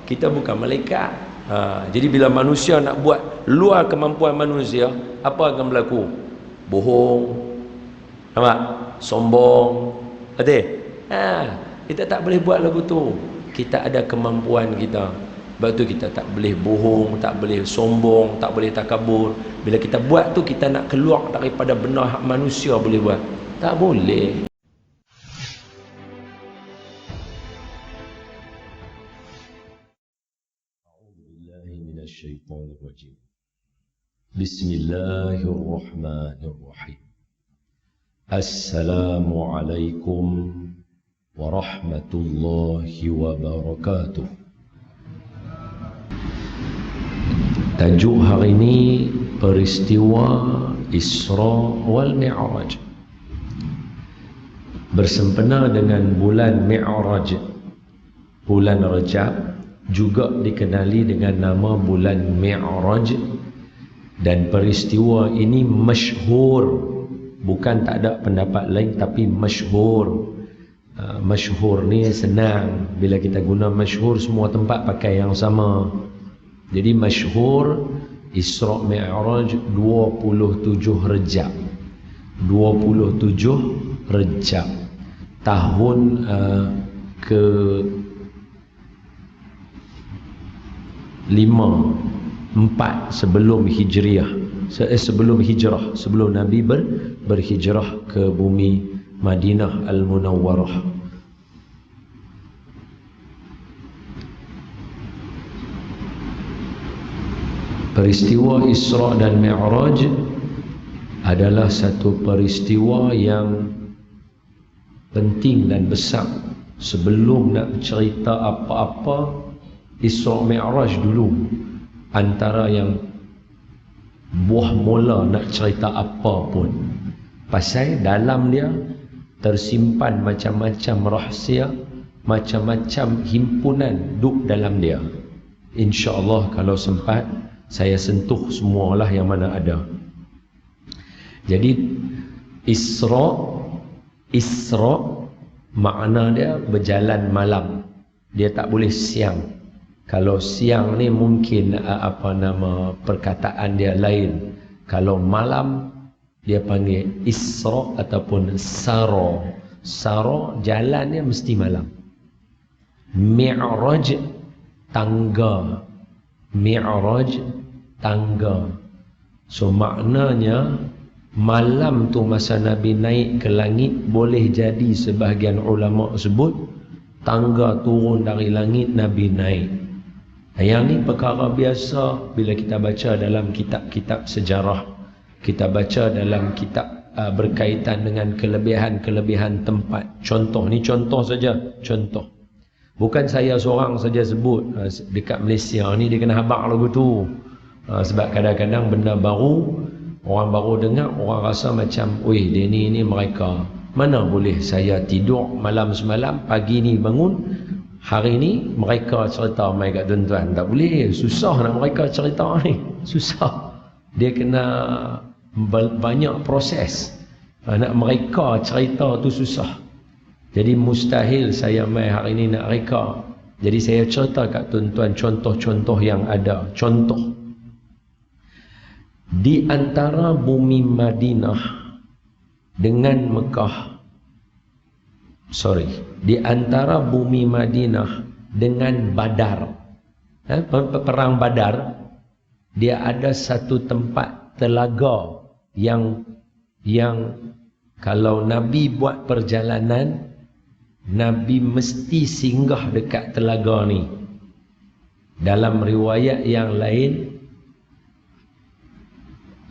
Kita bukan malaikat. Jadi bila manusia nak buat luar kemampuan manusia, apa akan berlaku? Bohong, nampak? Sombong. Betul? Kita tak boleh buat lagu tu. Kita ada kemampuan kita. Sebab tu kita tak boleh bohong, tak boleh sombong, tak boleh takabur. Bila kita buat tu, kita nak keluar daripada benar hak manusia boleh buat. Tak boleh. Bismillahirrahmanirrahim. Assalamualaikum warahmatullahi wabarakatuh. Tajuk hari ini peristiwa Isra wal Mi'raj. Bersempena dengan bulan Mi'raj, bulan Rajab, juga dikenali dengan nama bulan Mi'raj, dan peristiwa ini masyhur, bukan tak ada pendapat lain, tapi masyhur. Masyhur ni senang, bila kita guna masyhur semua tempat pakai yang sama. Jadi masyhur Isra Mi'raj 27 Rejab, 27 Rejab tahun ke 4 sebelum Hijriah, sebelum hijrah, sebelum Nabi berhijrah ke bumi Madinah Al-Munawwarah. Peristiwa Isra dan Mi'raj adalah satu peristiwa yang penting dan besar. Sebelum nak cerita apa-apa, Isra Mi'raj dulu antara yang buah mula nak cerita apa pun. Pasal dalam dia tersimpan macam-macam rahsia, macam-macam himpunan duk dalam dia. InsyaAllah kalau sempat saya sentuh semualah yang mana ada. Jadi Isra makna dia berjalan malam. Dia tak boleh siang. Kalau siang ni mungkin perkataan dia lain. Kalau malam dia panggil Isra ataupun Sara. Sara jalan dia mesti malam. Mi'raj tangga. Mi'raj tangga. So maknanya malam tu masa Nabi naik ke langit, boleh jadi sebahagian ulama sebut tangga turun dari langit, Nabi naik. Yang ni perkara biasa bila kita baca dalam kitab-kitab sejarah, kita baca dalam kitab berkaitan dengan kelebihan-kelebihan tempat. Contoh ni, contoh saja, contoh. Bukan saya seorang saja sebut. Dekat Malaysia ni dia kena habaq lagu tu. Sebab kadang-kadang benda baru, orang baru dengar, orang rasa macam, weh dia ni mereka. Mana boleh saya tidur malam semalam, pagi ni bangun, hari ni mereka cerita mai kat tuan-tuan. Tak boleh, susah nak mereka cerita ni. Susah. Dia kena banyak proses. Nak mereka cerita tu susah. Jadi mustahil saya mai hari ni nak reka. Jadi saya cerita kat tuan-tuan contoh-contoh yang ada. Contoh. Di antara bumi Madinah dengan Mekah, di antara bumi Madinah dengan Badar, perang Badar, dia ada satu tempat telaga yang kalau Nabi buat perjalanan, Nabi mesti singgah dekat telaga ni. Dalam riwayat yang lain,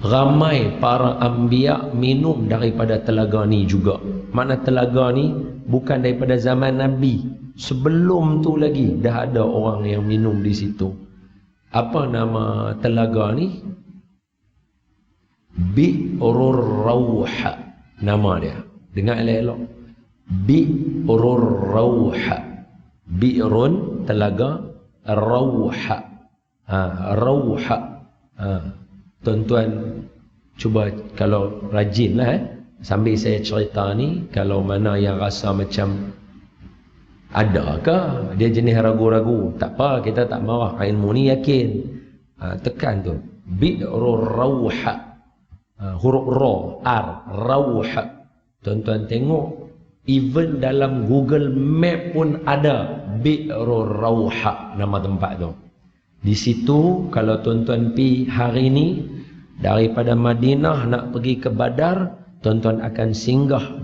ramai para anbiya minum daripada telaga ni juga. Mana telaga ni bukan daripada zaman Nabi, sebelum tu lagi dah ada orang yang minum di situ. Apa nama telaga ni? Bi'rur Rawha nama dia. Dengar elok-elok. Bi'rur Rawha. Bi'run telaga, Rawha. Rawha. Tuan-tuan cuba kalau rajinlah sambil saya cerita ni, kalau mana yang rasa macam Adakah dia jenis ragu-ragu? Tak apa, kita tak marah. Ilmu ni yakin. Tekan tu. Bi'rur rawha. Huruf ra, R, rawha. Tuan-tuan tengok, even dalam Google Map pun ada Bi'rur rawha nama tempat tu. Di situ kalau tuan-tuan pi hari ni daripada Madinah nak pergi ke Badar, tuan-tuan akan singgah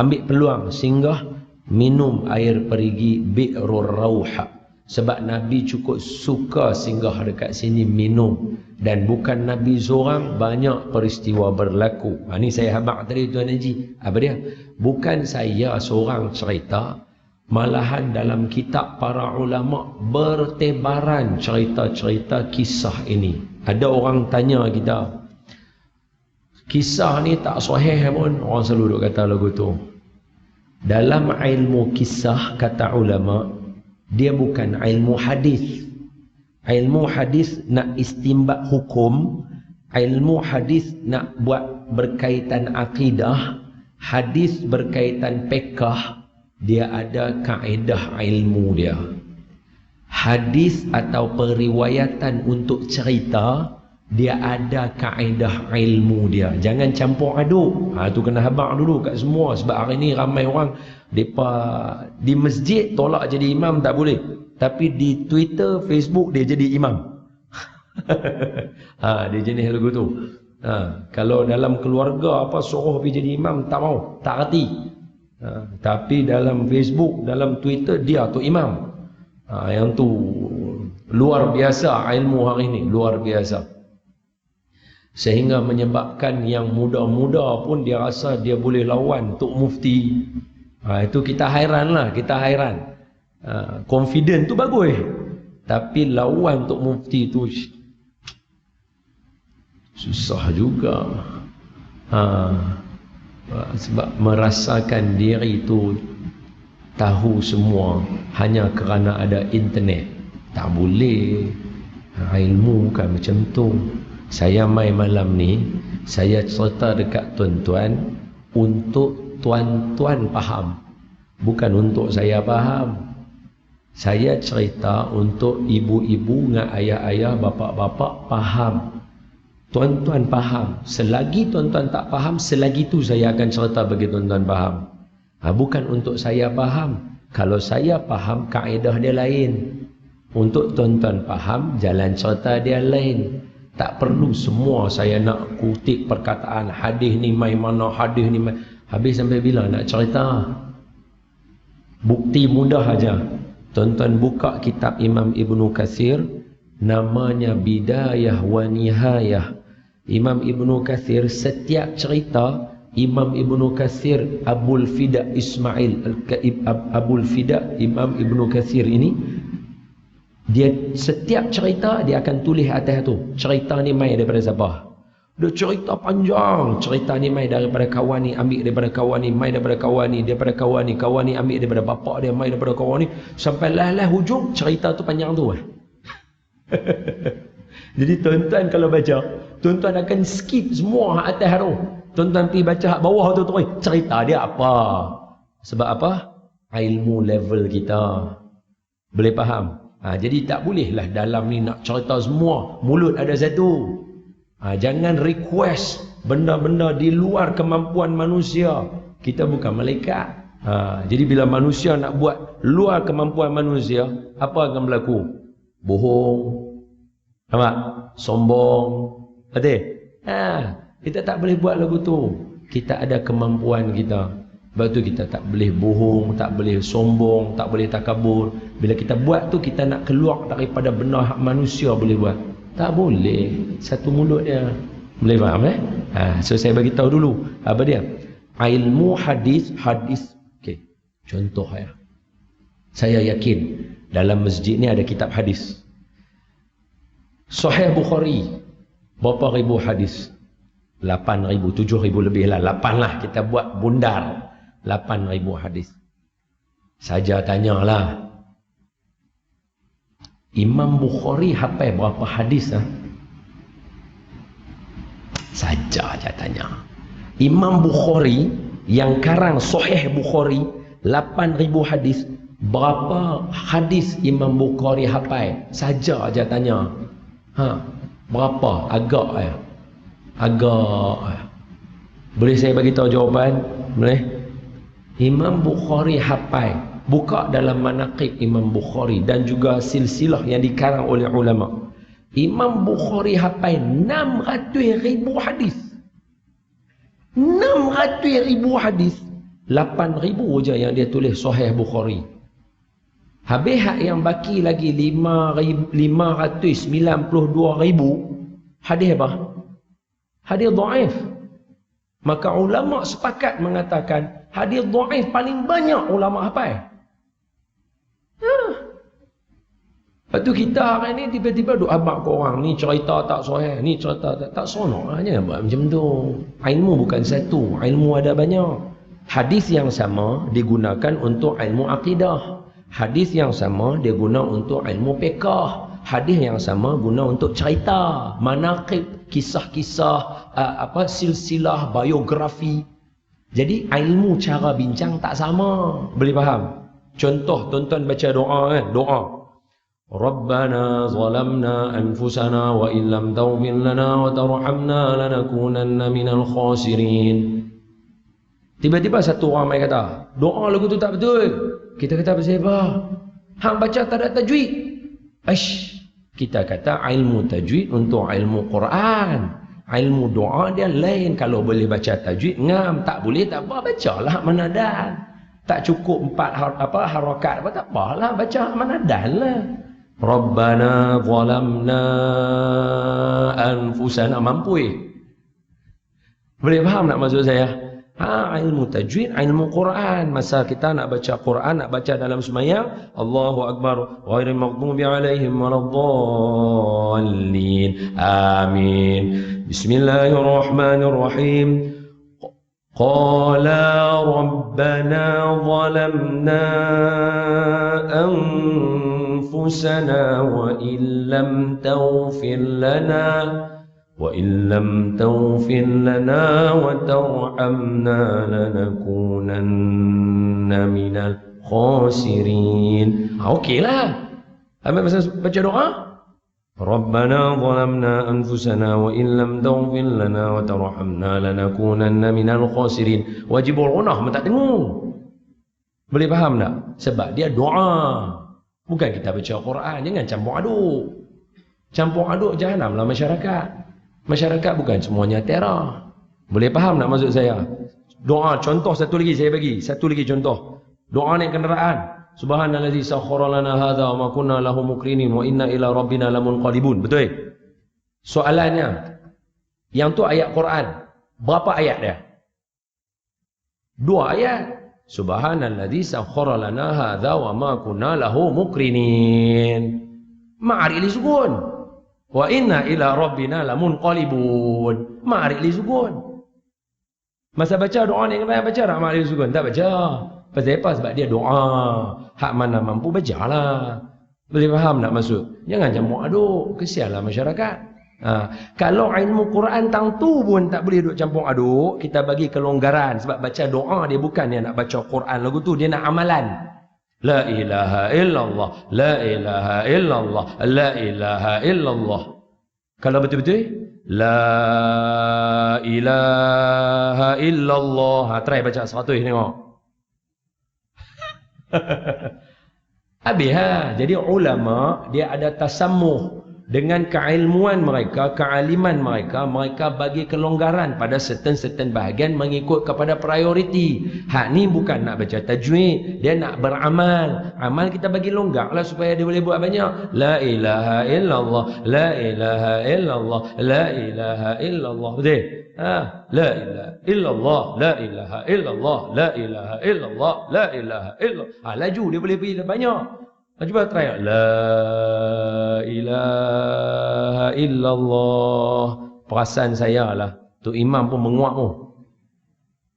ambil peluang singgah minum air perigi Bi'rur rawha. Sebab Nabi cukup suka singgah dekat sini minum. Dan bukan Nabi seorang, banyak peristiwa berlaku. Ini saya habaq tadi Tuan Haji. Apa dia? Bukan saya seorang cerita, malahan dalam kitab para ulama bertebaran cerita-cerita kisah ini. Ada orang tanya kita, kisah ni tak sahih pun, orang selalu duk kata lagu tu. Dalam ilmu kisah, kata ulama, dia bukan ilmu hadis. Ilmu hadis nak istinbat hukum, ilmu hadis nak buat berkaitan akidah, hadis berkaitan fiqh, dia ada kaedah ilmu dia. Hadis atau periwayatan untuk cerita, dia ada kaedah ilmu dia. Jangan campur aduk. Tu kena habaq dulu kat semua. Sebab hari ni ramai orang depa di masjid tolak jadi imam tak boleh. Tapi di Twitter, Facebook dia jadi imam. Dia jenis lagu tu. Kalau dalam keluarga apa suruh pergi jadi imam tak mau, tak reti. Tapi dalam Facebook, dalam Twitter dia tu imam. Yang tu luar biasa ilmu hari ni, luar biasa. Sehingga menyebabkan yang muda-muda pun dia rasa dia boleh lawan Tok Mufti. Itu kita hairan lah, kita hairan. Confident tu bagus, tapi lawan Tok Mufti tu susah juga. Sebab merasakan diri tu tahu semua hanya kerana ada internet. Tak boleh. Ilmu kan macam tu. Saya mai malam ni, saya cerita dekat tuan-tuan untuk tuan-tuan faham, bukan untuk saya faham. Saya cerita untuk ibu-ibu dengan ayah-ayah, bapa-bapa faham. Tuan-tuan faham. Selagi tuan-tuan tak faham, selagi tu saya akan cerita bagi tuan-tuan faham. Bukan untuk saya faham. Kalau saya faham, kaedah dia lain. Untuk tuan-tuan faham, jalan cerita dia lain. Tak perlu semua saya nak kutip perkataan hadis ni mai mana, hadis ni mai. Habis sampai bila nak cerita? Bukti mudah aja. Tuan-tuan buka kitab Imam Ibnu Katsir, namanya Bidayah wa Nihayah. Imam Ibnu Katsir setiap cerita, Imam Ibnu Katsir Abul Fida Ismail Abul Fida Imam Ibnu Katsir ini, dia setiap cerita dia akan tulis atas tu, cerita ni mai daripada siapa. Dia cerita panjang, cerita ni mai daripada kawan ni, ambil daripada kawan ni, mai daripada kawan ni, daripada kawan ni ambil daripada bapak dia, mai daripada kawan ni, sampai lah hujung cerita tu panjang tu. Jadi tuan-tuan kalau baca, tuan-tuan akan skip semua atas tu. Tuan-tuan pergi baca bawah tu terus, cerita dia apa. Sebab apa? Ilmu level kita. Boleh faham? Jadi tak bolehlah dalam ni nak cerita semua, mulut ada satu. Jangan request benda-benda di luar kemampuan manusia. Kita bukan malaikat. Jadi bila manusia nak buat luar kemampuan manusia, apa akan berlaku? Bohong, nampak? Sombong. Betul? Kita tak boleh buat lagu tu. Kita ada kemampuan kita. Sebab tu kita tak boleh bohong, tak boleh sombong, tak boleh takabur. Bila kita buat tu, kita nak keluar daripada benda manusia boleh buat. Tak boleh. Satu mulut dia. Boleh faham so saya bagi tahu dulu apa dia. Ilmu hadis. Okey. Contoh ya. Saya yakin dalam masjid ni ada kitab hadis. Sahih Bukhari berapa ribu hadis? 8,000, 7,000 lebih lah. 8 lah kita buat bundar. 8,000 hadis. Saja tanyalah, Imam Bukhari hafal berapa hadis? Saja aja tanya. Imam Bukhari yang karang Sahih Bukhari 8,000 hadis, Berapa hadis Imam Bukhari hafal? Saja aja tanya. Berapa? Agak ya. Boleh saya bagi tahu jawapan? Boleh? Imam Bukhari hafal. Buka dalam manaqib Imam Bukhari dan juga silsilah yang dikarang oleh ulama. Imam Bukhari hafal 600,000 hadis. 600,000 hadis. 8,000 je yang dia tulis Sahih Bukhari. Habis hak yang baki lagi 592,000 hadis apa? Hadis dhaif. Maka ulama sepakat mengatakan hadis dhaif paling banyak ulama hafal. Lepas tu kita hari ni tiba-tiba duk abang korang ni cerita tak sahih, ni cerita tak seronok aja buat macam tu. Ilmu bukan satu, ilmu ada banyak. Hadis yang sama digunakan untuk ilmu akidah. Hadis yang sama dia guna untuk ilmu fiqh. Hadis yang sama guna untuk cerita, manaqib, kisah-kisah, silsilah, biografi. Jadi ilmu cara bincang tak sama. Boleh faham? Contoh, tuan-tuan baca doa kan? Doa. Rabbana zalamna anfusana wa illam taghfir lana wa tarhamna lanakunanna minal khasirin. Tiba-tiba satu orang mai kata, doa lagu tu tak betul. Kita kata pasal apa? Hang baca tak ada tajwid. Kita kata ilmu tajwid untuk ilmu Quran. Ilmu doa dia lain. Kalau boleh baca tajwid ngam, tak boleh tak apa, bacalah manadan. Tak cukup 4 harakat apa tak apalah, baca manadan lah. Rabbana zalamna anfusana, mampu boleh faham tak maksud saya? Ilmu tajwid, ilmu Quran. Masa kita nak baca Quran, nak baca dalam sembahyang, Allahu Akbar, ghairil maghdubi alaihim waladdallin, amin. Bismillahirrahmanirrahim. Qala rabbana zalamna anfusana wa illam taghfir lana وَإِن لَّمْ تَغْفِرْ لَنَا وَتَرْحَمْنَا لَنَكُونَنَّ مِنَ الْخَاسِرِينَ. Okeylah. Ambil masa baca doa. Rabbana zalamna anfusana wa in lam taghfir lana wa tarhamna lanakunanna minal khasirin. Wajibul ghunah tak dengar. Boleh faham tak? Sebab dia doa. Bukan kita baca Quran. Jangan campur aduk. Campur aduk jahanamlah masyarakat. Masyarakat bukan semuanya terah. Boleh faham tak maksud saya? Doa, contoh satu lagi saya bagi. Satu lagi contoh. Doa naik kenderaan. Subhanallazi sakhkhara lana hadza wa ma kunna lahu muqrinin wa inna ila rabbina lamunqalibun. Betul? Soalannya, yang tu ayat Quran. Berapa ayat dia? 2 ayat. Subhanallazi sakhkhara lana hadza wa ma kunna lahu muqrinin. Ma'ari li sukun. Wa inna ila rabbina lamunqalibun. Ma'ari li sukun. Masa baca doa ni kena baca tak ma'ari li sukun? Tak baca. Pasal apa? Sebab dia doa. Hak mana mampu bacalah. Boleh faham tak maksud? Jangan campur aduk. Kesianlah masyarakat. Kalau ilmu Quran tang tu pun tak boleh duk campur aduk, kita bagi kelonggaran. Sebab baca doa dia bukan dia nak baca Quran lagu tu, dia nak amalan. La ilaha illallah, la ilaha illallah, la ilaha illallah. Kalau betul-betul la ilaha illallah. Try baca 100 tengok. Habis Jadi ulama dia ada tasammuh dengan keilmuan mereka, kealiman mereka, mereka bagi kelonggaran pada certain bahagian mengikut kepada prioriti. Hak ni bukan nak baca tajwid, dia nak beramal. Amal kita bagi longgarlah supaya dia boleh buat banyak. La ilaha illallah, la ilaha illallah, la ilaha illallah. Betul? La ilaha illallah, la ilaha illallah, la ilaha illallah, la ilaha illallah. Laju dia boleh pergi banyak. Cuba try. La ilaha illallah. Perasan saya lah. Tu imam pun menguap tu.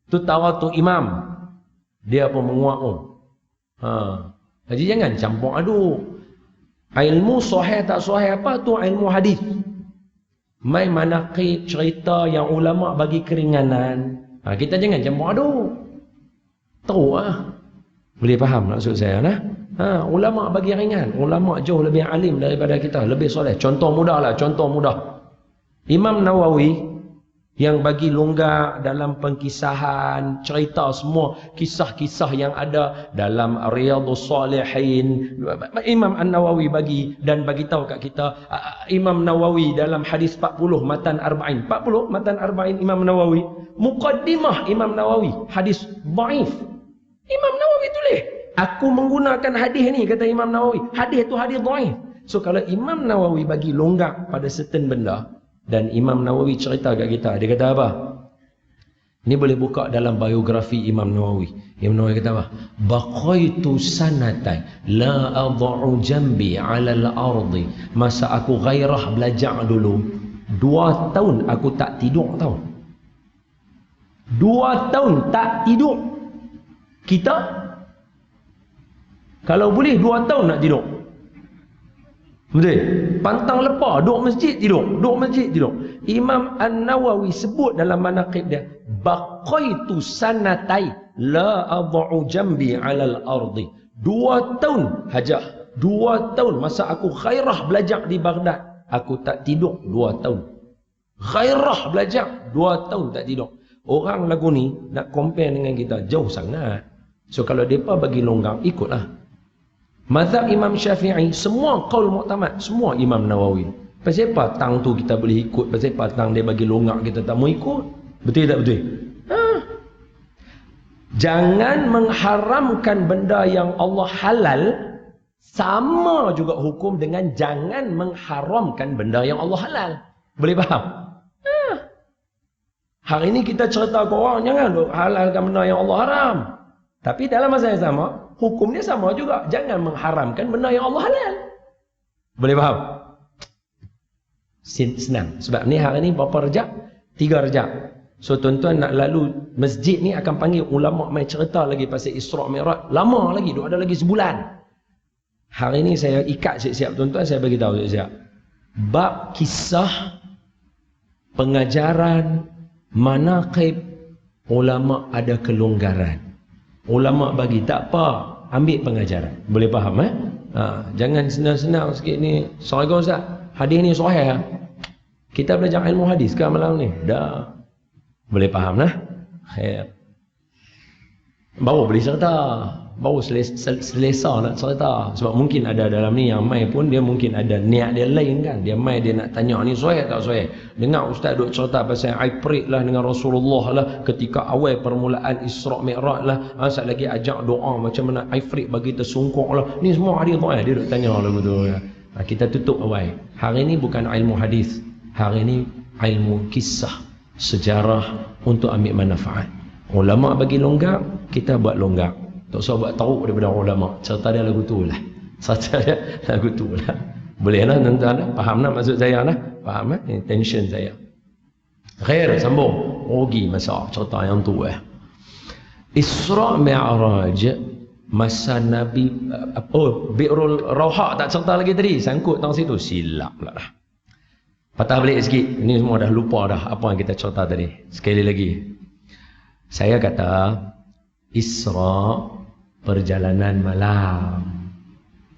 Tu tahu tu imam. Dia pun menguap tu. Jadi jangan campur aduk. Ilmu sahih tak sahih apa tu ilmu hadis. Mai manaqib cerita yang ulama bagi keringanan. Kita jangan campur aduk. Tahu Boleh faham maksud saya nah? Ulama bagi ringan, ulama jauh lebih alim daripada kita, lebih soleh. Contoh mudah lah, contoh mudah. Imam Nawawi yang bagi longgar dalam pengkisahan, cerita semua kisah-kisah yang ada dalam Riyadhus Salihin. Imam An-Nawawi bagi dan bagi tahu kat kita, Imam Nawawi dalam hadis 40 matan arba'in, 40 matan arba'in Imam Nawawi, muqaddimah Imam Nawawi hadis dhaif. Imam Nawawi tulis, aku menggunakan hadis ni, kata Imam Nawawi, hadis tu hadis dhaif. So kalau Imam Nawawi bagi longgar pada certain benda, dan Imam Nawawi cerita kat kita, dia kata apa? Ni boleh buka dalam biografi Imam Nawawi. Imam Nawawi kata apa? Baqaitu sanatan la ad'u jambi 'ala al-ardi. Masa aku gairah belajar dulu, 2 tahun aku tak tidur tau. 2 tahun tak tidur. Kita kalau boleh 2 tahun nak tidur. Betul? Pantang lepas, duduk masjid tidur, duduk masjid tidur. Imam An-Nawawi sebut dalam manaqib dia, baqaitu sanatai la ad'u jambi 'ala al-ardi. 2 tahun hajah, 2 tahun masa aku khairah belajar di Baghdad, aku tak tidur 2 tahun. Khairah belajar 2 tahun tak tidur. Orang lagu ni nak compare dengan kita jauh sangat. So kalau depa bagi longgar, ikutlah. Mazhab Imam Syafi'i, semua qaul mu'tamad, semua Imam Nawawi. Pasal apa tang tu kita boleh ikut, pasal apa tang dia bagi longgar kita tak mau ikut? Betul tak betul? Jangan mengharamkan benda yang Allah halal, sama juga hukum dengan jangan mengharamkan benda yang Allah halal. Boleh faham? Hari ini kita cerita ke orang, jangan halalkan benda yang Allah haram. Tapi dalam masa yang sama, hukumnya sama juga. Jangan mengharamkan benda yang Allah halal. Boleh faham? Senang. Sebab ni hari ni berapa rejab? 3 rejab. So tuan-tuan nak lalu masjid ni akan panggil ulama' main cerita lagi pasal Isra' Mi'raj. Lama lagi, ada lagi sebulan. Hari ni saya ikat siap-siap tuan-tuan, saya bagi tahu siap-siap. Bab kisah, pengajaran, manaqib, ulama' ada kelonggaran. Ulama' bagi tak apa, ambil pengajaran. Boleh faham jangan senang-senang sikit ni. Assalamualaikum Ustaz, hadis ni sahih. Kita belajar ilmu hadis ke malam ni? Dah. Boleh faham lah. Khair. Baru boleh cerita, baru selesa nak cerita. Sebab mungkin ada dalam ni yang mai pun dia mungkin ada niat dia lain kan. Dia mai dia nak tanya ni sahih tak sahih. Dengar ustaz duk cerita pasal Ifrit lah dengan Rasulullah lah ketika awal permulaan Isra' Mi'raj lah. Sat lagi ajak doa macam mana Ifrit bagi tersungkuk lah. Ni semua hadis dhaif dia duk tanya lah betul. Kita tutup awal. Hari ni bukan ilmu hadis. Hari ni ilmu kisah, sejarah untuk ambil manfaat. Ulama bagi longgar, kita buat longgar. Tak usah buat teruk daripada ulama. Cerita dia lagu tu lah. Cerita dia lagu tu lah. Boleh lah tuan-tuan. Faham lah maksud saya lah. Faham lah intention saya. Khair, sambung. Rugi masa cerita yang tu Isra' Mi'raj masa Nabi Bi'rul Rawha tak cerita lagi tadi. Sangkut tang situ. Silap pula dah. Patah balik sikit. Ini semua dah lupa dah apa yang kita cerita tadi. Sekali lagi. Saya kata Isra' perjalanan malam,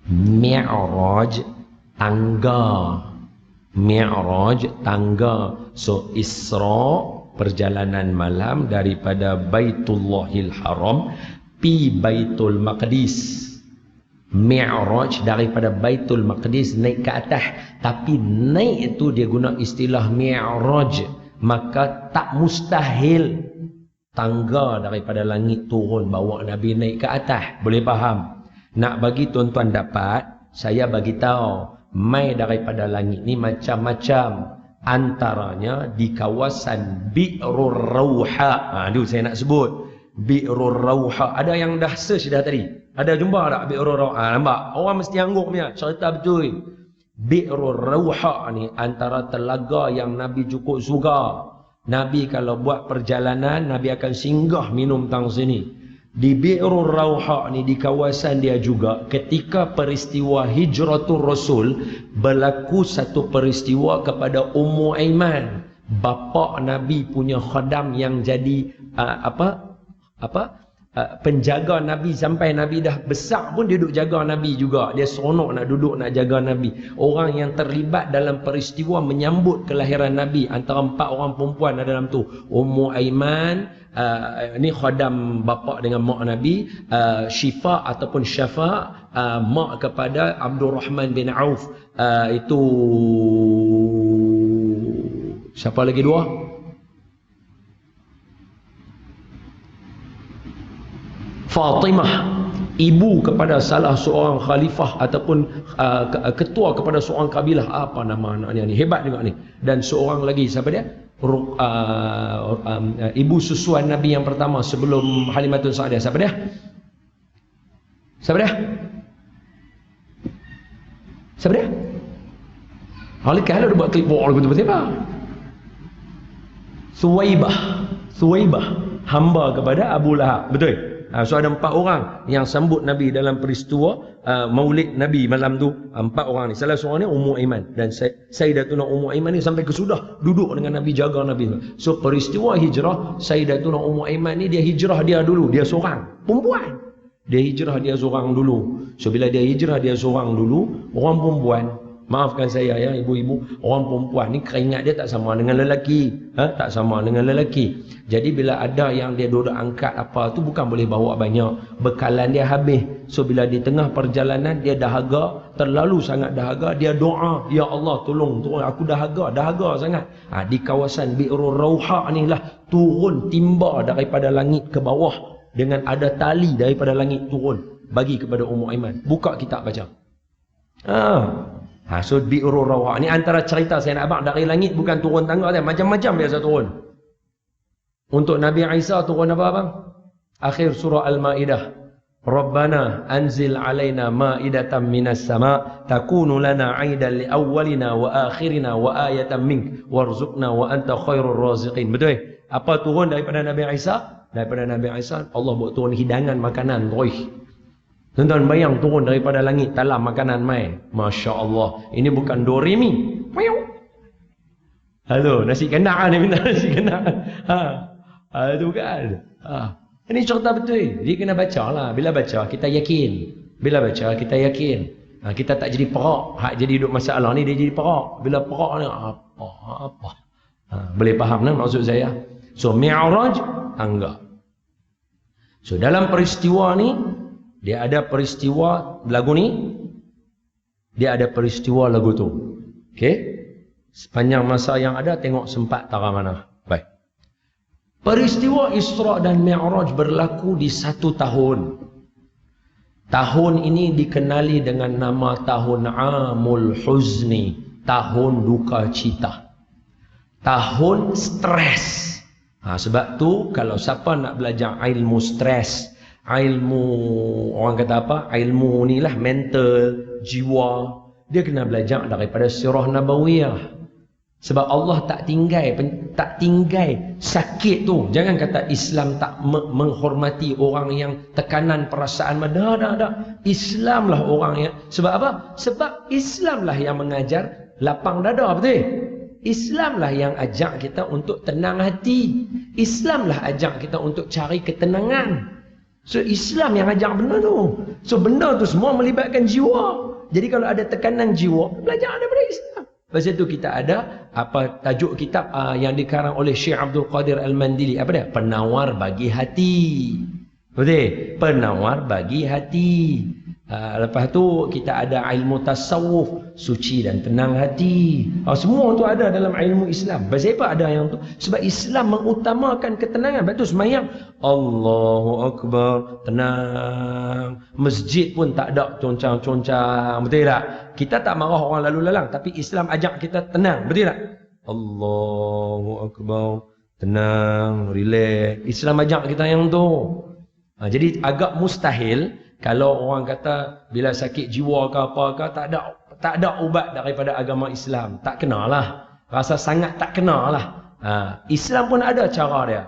Mi'raj tangga. Mi'raj tangga. So Isra' perjalanan malam daripada Baitullahil Haram pi Baitul Maqdis. Mi'raj daripada Baitul Maqdis naik ke atas. Tapi naik itu dia guna istilah Mi'raj. Maka tak mustahil tangga daripada langit turun bawa Nabi naik ke atas. Boleh faham? Nak bagi tuan-tuan dapat, saya bagi tahu mai daripada langit ni macam-macam. Antaranya di kawasan Bi'rul Rawha. Itu saya nak sebut. Bi'rul Rawha. Ada yang dah search dah tadi. Ada jumpa tak Bi'rul Rawha? Nampak? Orang mesti angguk punya. Cerita betul. Bi'rul Rawha ni antara telaga yang Nabi cukup suka. Nabi kalau buat perjalanan, Nabi akan singgah minum tang sini. Di Bi'rul Rawha ni, di kawasan dia juga, ketika peristiwa Hijratul Rasul, berlaku satu peristiwa kepada Ummu Aiman. Bapa Nabi punya khadam yang jadi penjaga Nabi sampai Nabi dah besar pun dia duduk jaga Nabi juga. Dia seronok nak duduk nak jaga Nabi. Orang yang terlibat dalam peristiwa menyambut kelahiran Nabi, antara 4 orang perempuan ada dalam tu. Ummu Aiman, ni khadam bapa dengan mak Nabi, Syifa ataupun Syafa, mak kepada Abdul Rahman bin Auf, itu siapa lagi dua? Fatimah, ibu kepada salah seorang khalifah ataupun ketua kepada seorang kabilah. Apa nama anaknya ni? Hebat juga ni. Dan seorang lagi, siapa dia? Ibu susuan Nabi yang pertama sebelum Halimatun Sa'diyah. Siapa dia? Siapa dia? Siapa dia? Halikah ada buat klip wall betul-betul apa? Suwaibah, hamba kepada Abu Lahab. Betul? So ada 4 orang yang sambut Nabi dalam peristiwa maulid Nabi malam tu. 4 orang ni. Salah seorang ni Ummu Aiman. Dan Sayyidatuna Ummu Aiman ni sampai kesudah duduk dengan Nabi, jaga Nabi. So peristiwa hijrah, Sayyidatuna Ummu Aiman ni dia hijrah dia dulu. Dia seorang perempuan. Dia hijrah dia seorang dulu. So bila dia hijrah dia seorang dulu, orang perempuan, maafkan saya ya ibu-ibu, orang perempuan ni keringat dia tak sama dengan lelaki. Tak sama dengan lelaki. Jadi bila ada yang dia duduk angkat apa tu, bukan boleh bawa banyak, bekalan dia habis. So bila di tengah perjalanan dia dahaga, terlalu sangat dahaga, dia doa, ya Allah tolong aku dahaga sangat. Di kawasan Bi'rul Rauha ni lah turun timba daripada langit ke bawah, dengan ada tali daripada langit turun bagi kepada Ummu Aiman. Buka kitab baca. So Bi'rul Rauha ni antara cerita saya nak abang, dari langit bukan turun tangga dia, macam-macam biasa turun. Untuk Nabi Isa turun apa bang? Akhir surah Al-Maidah. Rabbana anzil alaina ma'idatan minas sama' takunu lana 'aidan li awwalina wa akhirina wa ayatan mink warzuqna wa anta khairur raziqin. Betul? Apa turun daripada Nabi Isa? Daripada Nabi Isa Allah buat turun hidangan makanan. Tuan-tuan bayang turun daripada langit talam makanan mai. Masya-Allah. Ini bukan doremi. Halo, nasi kandar ni minta nasi kandar. Itu kan. Ini cerita betul. Dia kena baca lah. Bila baca kita yakin. Kita tak jadi perak. Hak jadi duduk masalah ni dia jadi perak. Bila perak ni apa. Boleh faham tak maksud saya? So Mi'raj enggak. So dalam peristiwa ni dia ada peristiwa lagu ni. Dia ada peristiwa lagu tu. Okey. Sepanjang masa yang ada tengok sempat tara mana. Baik. Peristiwa Isra dan Mi'raj berlaku di 1 tahun. Tahun ini dikenali dengan nama tahun Amul Huzni, tahun duka cita, tahun stres. Sebab tu kalau siapa nak belajar ilmu stres, ilmu orang kata apa, ilmu ni lah mental, jiwa, dia kena belajar daripada sirah Nabawiyah. Sebab Allah tak tinggal sakit tu. Jangan kata Islam tak menghormati orang yang tekanan perasaan. Dah. Islam lah orang yang. Sebab apa? Sebab Islam lah yang mengajar lapang dada. Betul? Islam lah yang ajak kita untuk tenang hati. Islam lah ajak kita untuk cari ketenangan. So Islam yang ajak benda tu. So benda tu semua melibatkan jiwa. Jadi kalau ada tekanan jiwa, belajar daripada Islam. Lepas itu kita ada apa tajuk kitab yang dikarang oleh Syekh Abdul Qadir Al-Mandili. Apa dia? Penawar bagi hati. Betul? Penawar bagi hati. Lepas tu kita ada ilmu tasawuf, suci dan tenang hati. Semua tu ada dalam ilmu Islam. Sebab ada yang tu. Sebab Islam mengutamakan ketenangan. Betul semayang Allahu Akbar, tenang. Masjid pun tak ada concang-concang. Betul tak? Kita tak marah orang lalu lalang, tapi Islam ajak kita tenang. Betul tak? Allahu Akbar, tenang, relax. Islam ajak kita yang tu. Jadi agak mustahil kalau orang kata bila sakit jiwa ke apa ke tak ada ubat daripada agama Islam. Tak kenalah. Rasa sangat tak kenalah. Islam pun ada cara dia.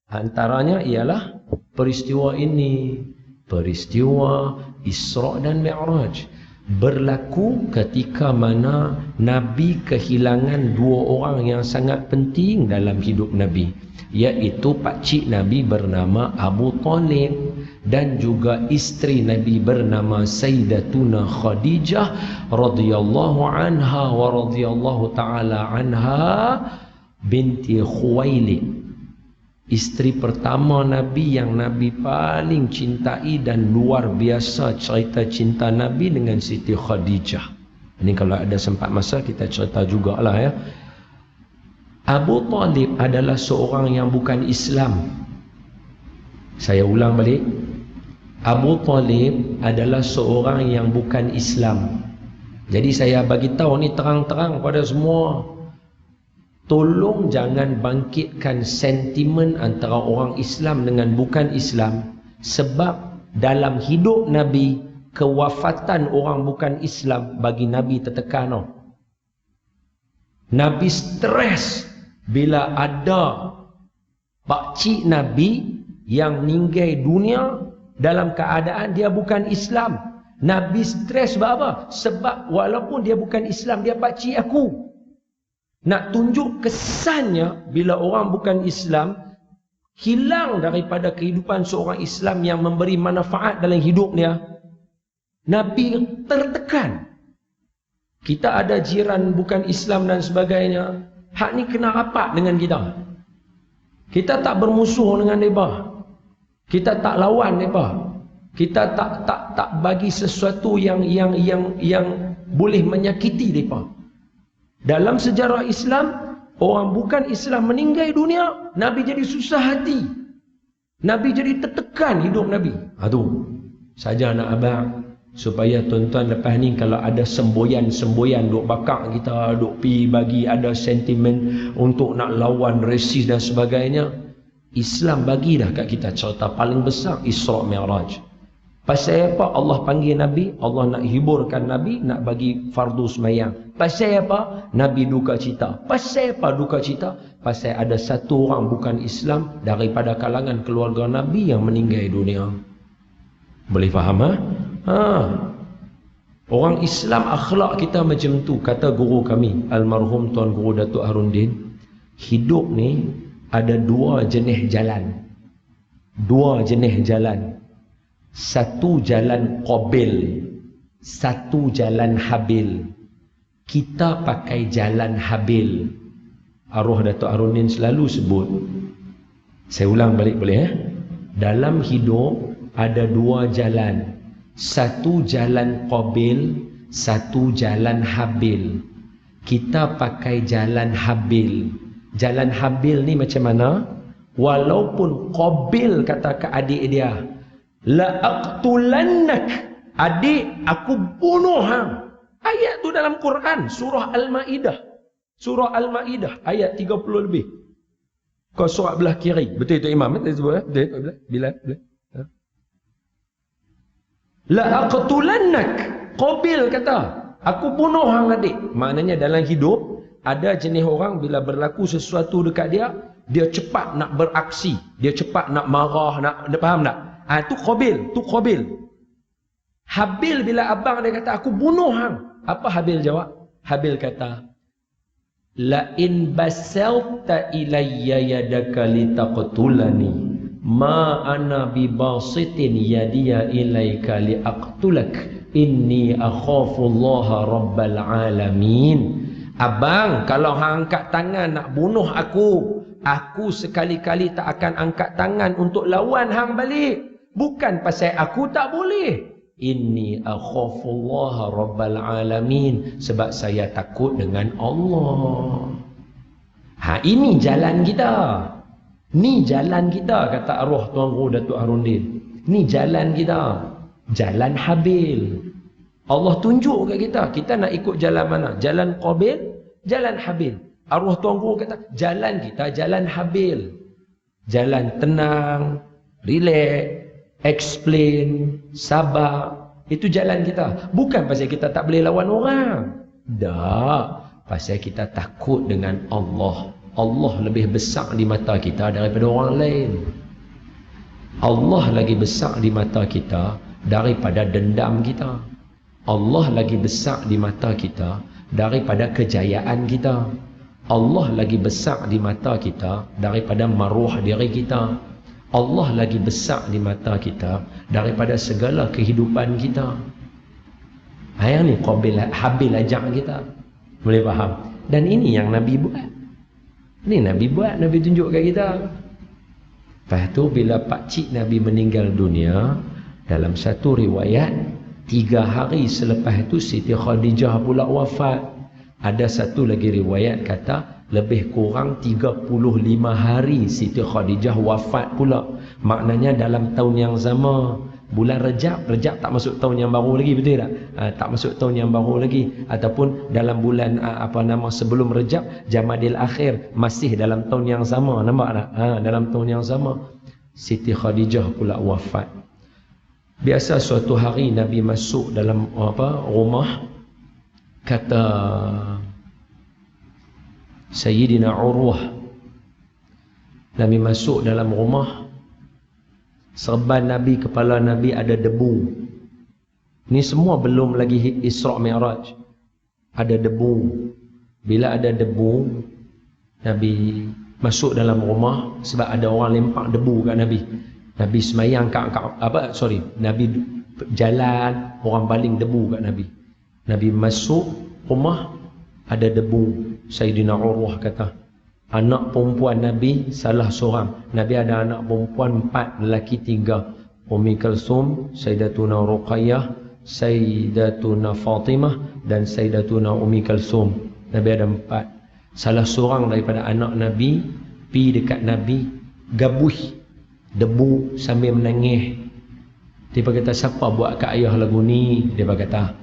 Antaranya ialah peristiwa ini, peristiwa Isra dan Mi'raj. berlaku ketika mana Nabi kehilangan dua orang yang sangat penting dalam hidup Nabi, iaitu pakcik Nabi bernama Abu Talib dan juga isteri Nabi bernama Sayyidatuna Khadijah radhiyallahu anha wa radhiyallahu taala anha binti Khuwailid. Isteri pertama Nabi yang Nabi paling cintai dan luar biasa cerita cinta Nabi dengan Siti Khadijah. Ini kalau ada sempat masa kita cerita jugalah ya. Abu Talib adalah seorang yang bukan Islam. Saya ulang balik. Abu Talib adalah seorang yang bukan Islam. Jadi saya bagi tahu ni terang-terang pada semua. Tolong jangan bangkitkan sentimen antara orang Islam dengan bukan Islam. Sebab dalam hidup Nabi, kewafatan orang bukan Islam bagi Nabi tertekan. Nabi stres bila ada pakcik Nabi yang meninggal dunia dalam keadaan dia bukan Islam. Nabi stres sebab apa? Sebab walaupun dia bukan Islam, dia pakcik aku. Nak tunjuk kesannya bila orang bukan Islam hilang daripada kehidupan seorang Islam yang memberi manfaat dalam hidupnya. Nabi tertekan. Kita ada jiran bukan Islam dan sebagainya. Hak ni kena rapat dengan kita. Kita tak bermusuh dengan mereka. Kita tak lawan mereka. Kita tak bagi sesuatu yang boleh menyakiti mereka. Dalam sejarah Islam, orang bukan Islam meninggal dunia, Nabi jadi susah hati. Nabi jadi tertekan hidup Nabi. Aduh, saja nak abang supaya tuan-tuan lepas ni kalau ada semboyan-semboyan duk bakar kita, duk pi bagi ada sentimen untuk nak lawan resis dan sebagainya, Islam bagi dah kat kita cerita paling besar Isra Mi'raj. Pasal apa Allah panggil Nabi? Allah nak hiburkan Nabi, nak bagi fardu semayang. Pasal apa? Nabi duka cita. Pasal apa duka cita? Pasal ada satu orang bukan Islam daripada kalangan keluarga Nabi yang meninggal dunia. Boleh faham Orang Islam akhlak kita macam tu. Kata guru kami, almarhum Tuan Guru Datuk Harundin, hidup ni ada dua jenis jalan. Dua jenis jalan. Satu jalan Qabil, satu jalan Habil. Kita pakai jalan Habil. Arwah Datuk Harundin selalu sebut. Saya ulang balik boleh Dalam hidup ada dua jalan. Satu jalan Qabil, satu jalan Habil. Kita pakai jalan Habil. Jalan Habil ni macam mana? Walaupun Qabil kata ke adik dia, la aqtulannak, adik aku bunuh hang. Ayat tu dalam Quran, surah Al-Maidah. Surah Al-Maidah ayat 30 lebih. Kau surat belah kiri. Betul itu imam tadi sebut betul bila la aqtulannak. Qabil kata, aku bunuh hang adik. Maknanya dalam hidup ada jenis orang bila berlaku sesuatu dekat dia, dia cepat nak beraksi, dia cepat nak marah, nak faham tak? Itu Qabil, tu Qabil. Habil bila abang dia kata aku bunuh hang. Apa Habil jawab? Habil kata, la in basalta ilayya yadaka litaqtulani ma ana bibasitin yadiya ilayka liaqtulak inni akhafullaha rabbal alamin. Abang, kalau hang angkat tangan nak bunuh aku sekali-kali tak akan angkat tangan untuk lawan hang balik. Bukan pasal aku tak boleh. Inni akhafullaha rabbal alamin. Sebab saya takut dengan Allah. Ini jalan kita. Ni jalan kita, kata arwah Tuan Guru Datuk Harundin. Ni jalan kita. Jalan Habil. Allah tunjuk kat kita. Kita nak ikut jalan mana? Jalan Qabil, jalan Habil. Arwah Tuan Guru kata, jalan kita jalan Habil. Jalan tenang, relax, explain, sabar. Itu jalan kita. Bukan pasal kita tak boleh lawan orang. Tak. Pasal kita takut dengan Allah. Allah lebih besar di mata kita daripada orang lain. Allah lagi besar di mata kita daripada dendam kita. Allah lagi besar di mata kita daripada kejayaan kita. Allah lagi besar di mata kita daripada maruah diri kita. Allah lagi besar di mata kita daripada segala kehidupan kita. Yang ni Habil ajak kita. Boleh faham? Dan ini yang Nabi buat. Ini Nabi buat, Nabi tunjuk kat kita. Lepas tu bila pakcik Nabi meninggal dunia, dalam satu riwayat 3 hari selepas itu Siti Khadijah pula wafat. Ada satu lagi riwayat kata lebih kurang 35 hari Siti Khadijah wafat pula. Maknanya dalam tahun yang sama, bulan Rejab tak masuk tahun yang baru lagi, betul tak? Tak masuk tahun yang baru lagi. Ataupun dalam bulan sebelum Rejab, Jamadil Akhir, masih dalam tahun yang sama. Nampak tak? Dalam tahun yang sama Siti Khadijah pula wafat. Biasa suatu hari Nabi masuk dalam rumah, kata Sayyidina Urwah, Nabi masuk dalam rumah, serban Nabi, kepala Nabi ada debu. Ini semua belum lagi Isra' Mi'raj. Ada debu. Bila ada debu, Nabi masuk dalam rumah sebab ada orang lempak debu kat Nabi. Nabi semayang Nabi jalan, orang baling debu kat Nabi. Nabi masuk rumah, ada debu. Sayyidina Urwah kata, anak perempuan Nabi salah seorang. Nabi ada anak perempuan 4, lelaki 3. Ummi Kalsum, Sayyidatuna Ruqayyah, Sayyidatuna Fatimah dan Sayyidatuna Ummi Kalsum. Nabi ada 4. Salah seorang daripada anak Nabi pi dekat Nabi, gabuh debu sambil menangis. Dia kata, siapa buat kat ayah lagu ni? Dia kata,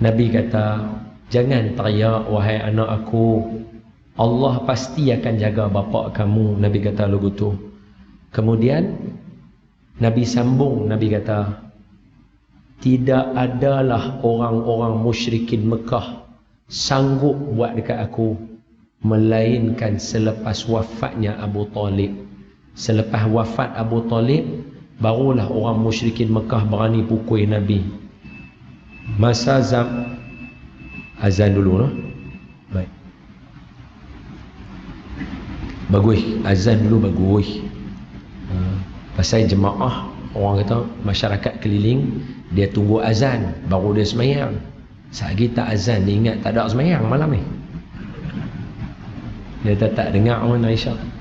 Nabi kata, jangan teriak wahai anak aku, Allah pasti akan jaga bapa kamu. Nabi kata lagu tu. Kemudian Nabi sambung, Nabi kata, tidak adalah orang-orang musyrikin Mekah sanggup buat dekat aku melainkan selepas wafatnya Abu Talib. Selepas wafat Abu Talib, barulah orang musyrikin Mekah berani pukul Nabi. Masa azan dulu, no? Baik. Bagus, azan dulu bagus. Pasal jemaah, orang kata masyarakat keliling, dia tunggu azan baru dia semayang. Sehari tak azan, dia ingat tak ada semayang malam ni. Dia tak dengar pun Aisyah.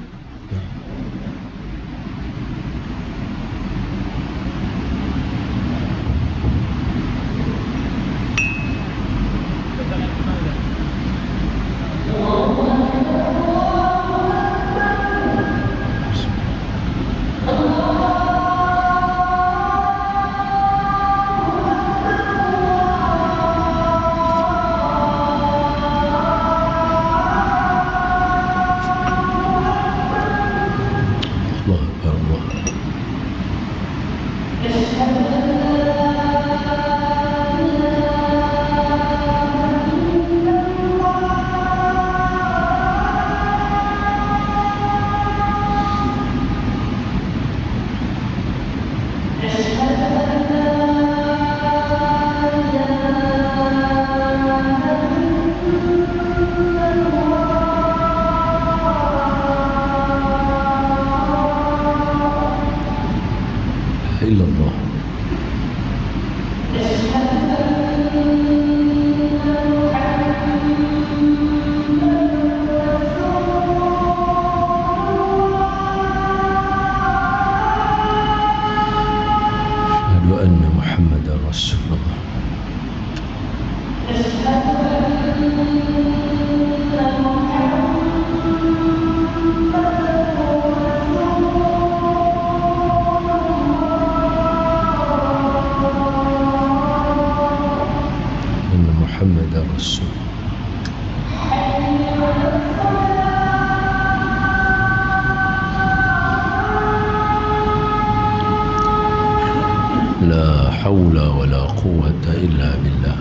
لا حول ولا قوة إلا بالله.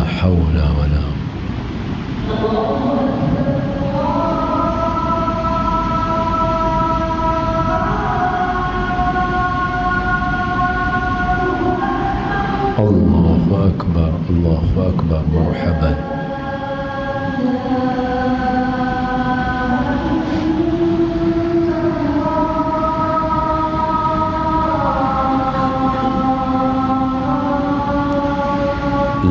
haula wala Allahu akbar, Allahu akbar, marhaban.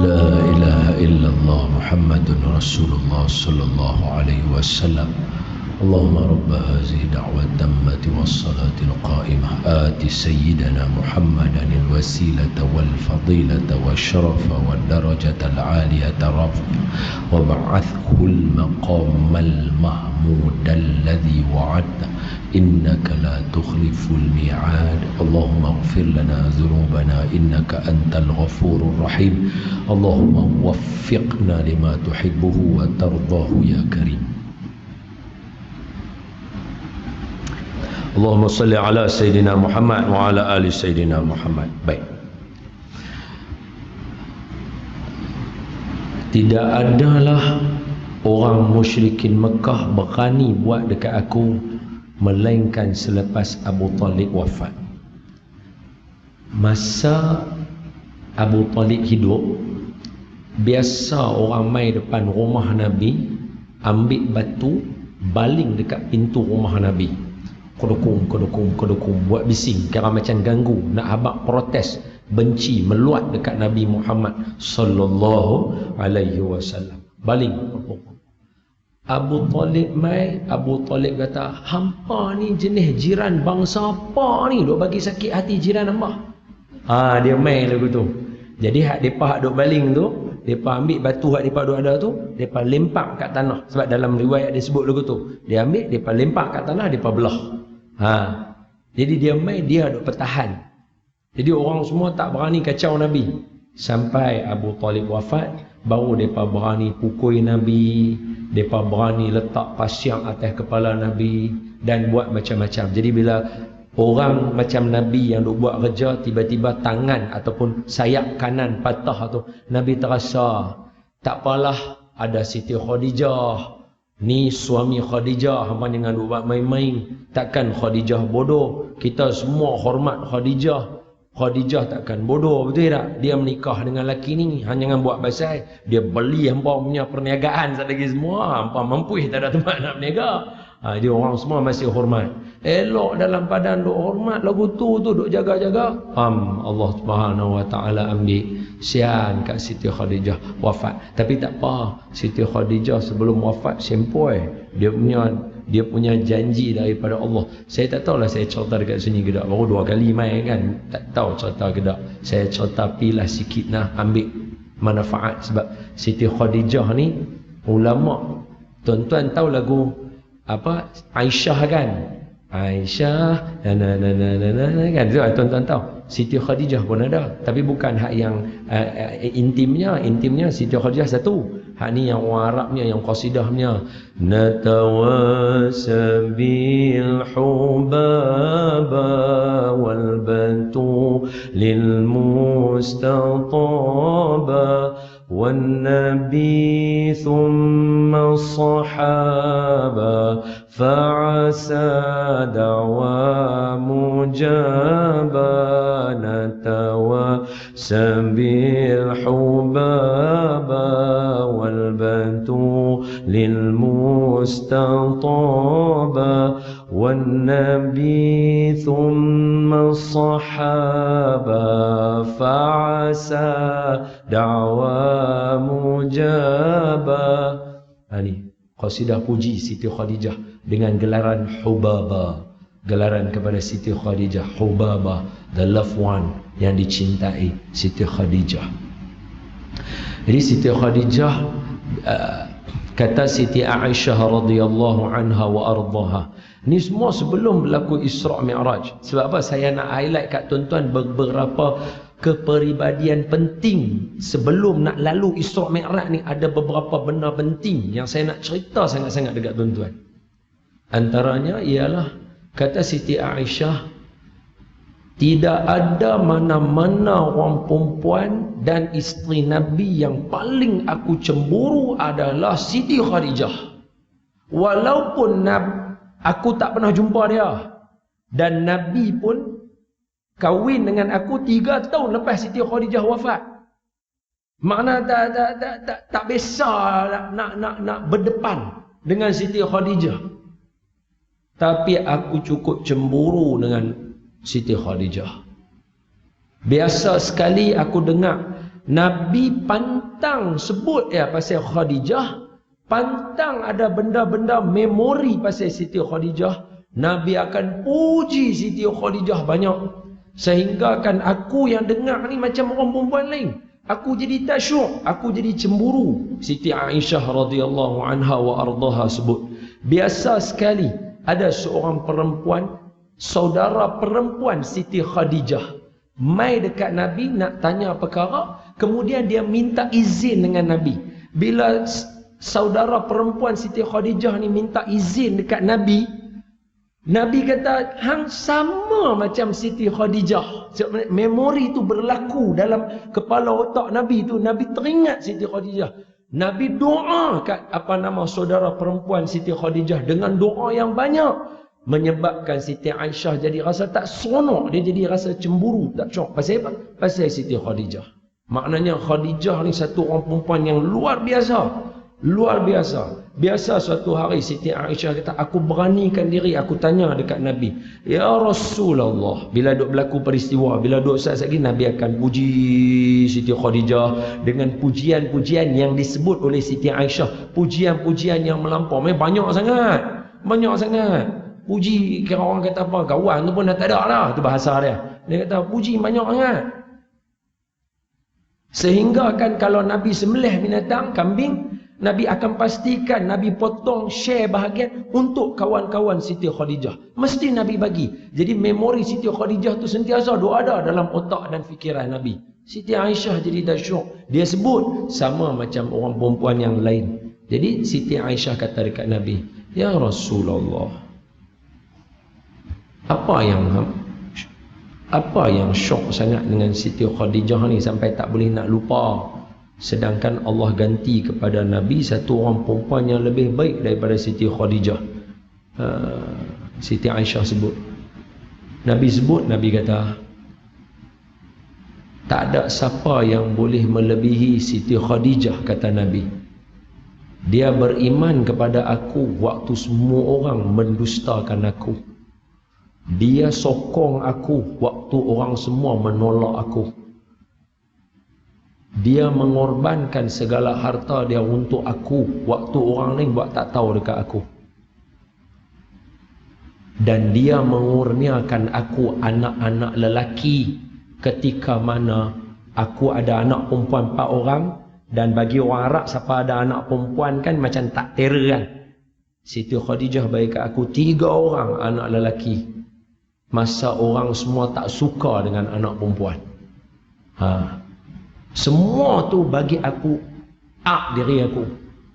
La ilaha illallah Muhammadun Rasulullah sallallahu alaihi wasallam. اللهم رب هذه الدعوة التامة والصلاة القائمة آت سيدنا محمدا الوسيلة والفضيلة والشرف والدرجة العالية رفع وبعثه المقام المحمود الذي وعدته إنك لا تخلف الميعاد اللهم اغفر لنا ذنوبنا إنك أنت الغفور الرحيم اللهم وفقنا لما تحبه وترضاه يا كريم. Allahumma salli ala Sayyidina Muhammad wa ala ali Sayyidina Muhammad. Baik. Tidak adalah orang musyrikin Mekah berani buat dekat aku melainkan selepas Abu Talib wafat. Masa Abu Talib hidup, biasa orang mai depan rumah Nabi, ambil batu, baling dekat pintu rumah Nabi. Kodokung, buat bising, kira macam ganggu, nak habaq protes, benci, meluat dekat Nabi Muhammad sallallahu alaihi wasallam. Baling. Abu Talib mai, Abu Talib kata, hampa ni jenis jiran bangsa apa ni, duk bagi sakit hati jiran hamba. Dia mai lagu tu. Jadi hak depa hak duk baling tu, depa ambil batu hak depa duk ada tu, depa lempak kat tanah. Sebab dalam riwayat dia sebut lagu tu. Dia ambil, depa lempak kat tanah, depa belah. Jadi dia mai, dia duk pertahan. Jadi orang semua tak berani kacau Nabi. Sampai Abu Talib wafat, baru mereka berani pukul Nabi, mereka berani letak pasiang atas kepala Nabi dan buat macam-macam. Jadi bila orang macam Nabi yang duk buat kerja, tiba-tiba tangan ataupun sayap kanan patah tu, Nabi terasa, tak apalah, ada Siti Khadijah, ni suami Khadijah, hampa jangan duk buat main-main. Takkan Khadijah bodoh, kita semua hormat Khadijah. Khadijah takkan bodoh, betul tak? Dia menikah dengan lelaki ni, hanya jangan buat pasal dia beli hampa punya perniagaan lagi semua, hampa mampu tak ada tempat nak berniaga. Dia orang semua masih hormat. Elok dalam badan duk hormat lagu tu duk jaga-jaga. Allah Subhanahu wa taala ambil sian kat Siti Khadijah wafat. Tapi tak apa, Siti Khadijah sebelum wafat sempoi dia punya janji daripada Allah. Saya tak tahulah saya cerita dekat sini ke tak, baru 2 kali main kan, tak tahu cerita ke tak. Saya cerita pilah sikit nah, ambil manfaat. Sebab Siti Khadijah ni ulama, tuan-tuan tahu lagu apa Aisyah kan, Aisyah kan, tuan-tuan tahu. Siti Khadijah pun ada, tapi bukan hak yang intimnya Siti Khadijah satu. Hak ni yang orang Arabnya, yang qasidahnya, natawasabil hubaba wal batu lil mustataba wan nabi thumma sahaba fa'asa da'wa mujaba natawasabil hubaba والبنت للمستطابة والنبي ثم الصحابة فعسى دعوى مجابة. Ini qasidah puji Siti Khadijah dengan gelaran Hubaba, gelaran kepada Siti Khadijah. Hubaba, the loved one, yang dicintai Siti Khadijah. Jadi Siti Khadijah, kata Siti Aisyah radhiyallahu anha wa ardhaha, ni semua sebelum berlaku Isra' Mi'raj. Sebab apa? Saya nak highlight kat tuan-tuan beberapa kepribadian penting sebelum nak lalu Isra' Mi'raj ni. Ada beberapa benda penting yang saya nak cerita sangat-sangat dekat tuan-tuan. Antaranya ialah kata Siti Aisyah, Tidak ada mana-mana orang perempuan dan isteri Nabi yang paling aku cemburu adalah Siti Khadijah. Walaupun aku tak pernah jumpa dia, dan Nabi pun kahwin dengan aku 3 tahun lepas Siti Khadijah wafat. Makna tak biasa nak berdepan dengan Siti Khadijah. Tapi aku cukup cemburu dengan Siti Khadijah. Biasa sekali aku dengar Nabi pantang sebut pasal Khadijah, pantang ada benda-benda memori pasal Siti Khadijah, Nabi akan puji Siti Khadijah banyak. Sehingga kan aku yang dengar ni macam orang perempuan lain, aku jadi tasyuk, aku jadi cemburu. Siti Aisyah radhiyallahu anha wa ardaha sebut, biasa sekali ada seorang perempuan, saudara perempuan Siti Khadijah, mai dekat Nabi nak tanya perkara, kemudian dia minta izin dengan Nabi. Bila saudara perempuan Siti Khadijah ni minta izin dekat Nabi, Nabi kata, hang sama macam Siti Khadijah. Memori tu berlaku dalam kepala otak Nabi tu. Nabi teringat Siti Khadijah. Nabi doa kat saudara perempuan Siti Khadijah dengan doa yang banyak, menyebabkan Siti Aisyah jadi rasa tak seronok, dia jadi rasa cemburu, tak syok. Pasal apa? Pasal Siti Khadijah. Maknanya Khadijah ni satu orang perempuan yang luar biasa. Luar biasa. Biasa suatu hari Siti Aisyah kata, aku beranikan diri, aku tanya dekat Nabi, ya Rasulullah, bila duk berlaku peristiwa, bila duk saat-saat lagi, Nabi akan puji Siti Khadijah dengan pujian-pujian yang disebut oleh Siti Aisyah, pujian-pujian yang melampau. Banyak sangat, banyak sangat. Puji, kira orang kata apa, kawan tu pun dah tak ada lah, tu bahasa dia. Dia kata puji banyak sangat. Sehingga kan kalau Nabi sembelih binatang, kambing, Nabi akan pastikan Nabi potong share bahagian untuk kawan-kawan Siti Khadijah. Mesti Nabi bagi. Jadi memori Siti Khadijah tu sentiasa ada dalam otak dan fikiran Nabi. Siti Aisyah jadi tasyuk. Dia sebut sama macam orang perempuan yang lain. Jadi Siti Aisyah kata dekat Nabi, ya Rasulullah, apa yang syok sangat dengan Siti Khadijah ni sampai tak boleh nak lupa, sedangkan Allah ganti kepada Nabi satu orang perempuan yang lebih baik daripada Siti Khadijah. Siti Aisyah sebut, Nabi kata, tak ada siapa yang boleh melebihi Siti Khadijah, kata Nabi. Dia beriman kepada aku waktu semua orang mendustakan aku. Dia sokong aku waktu orang semua menolak aku. Dia mengorbankan segala harta dia untuk aku waktu orang lain buat tak tahu dekat aku. Dan dia mengurniakan aku anak-anak lelaki ketika mana aku ada anak perempuan 4 orang, dan bagi orang Arab siapa ada anak perempuan kan macam tak terror kan. Siti Khadijah bagi kat aku 3 orang anak lelaki masa orang semua tak suka dengan anak perempuan. Semua tu bagi aku hak diri aku.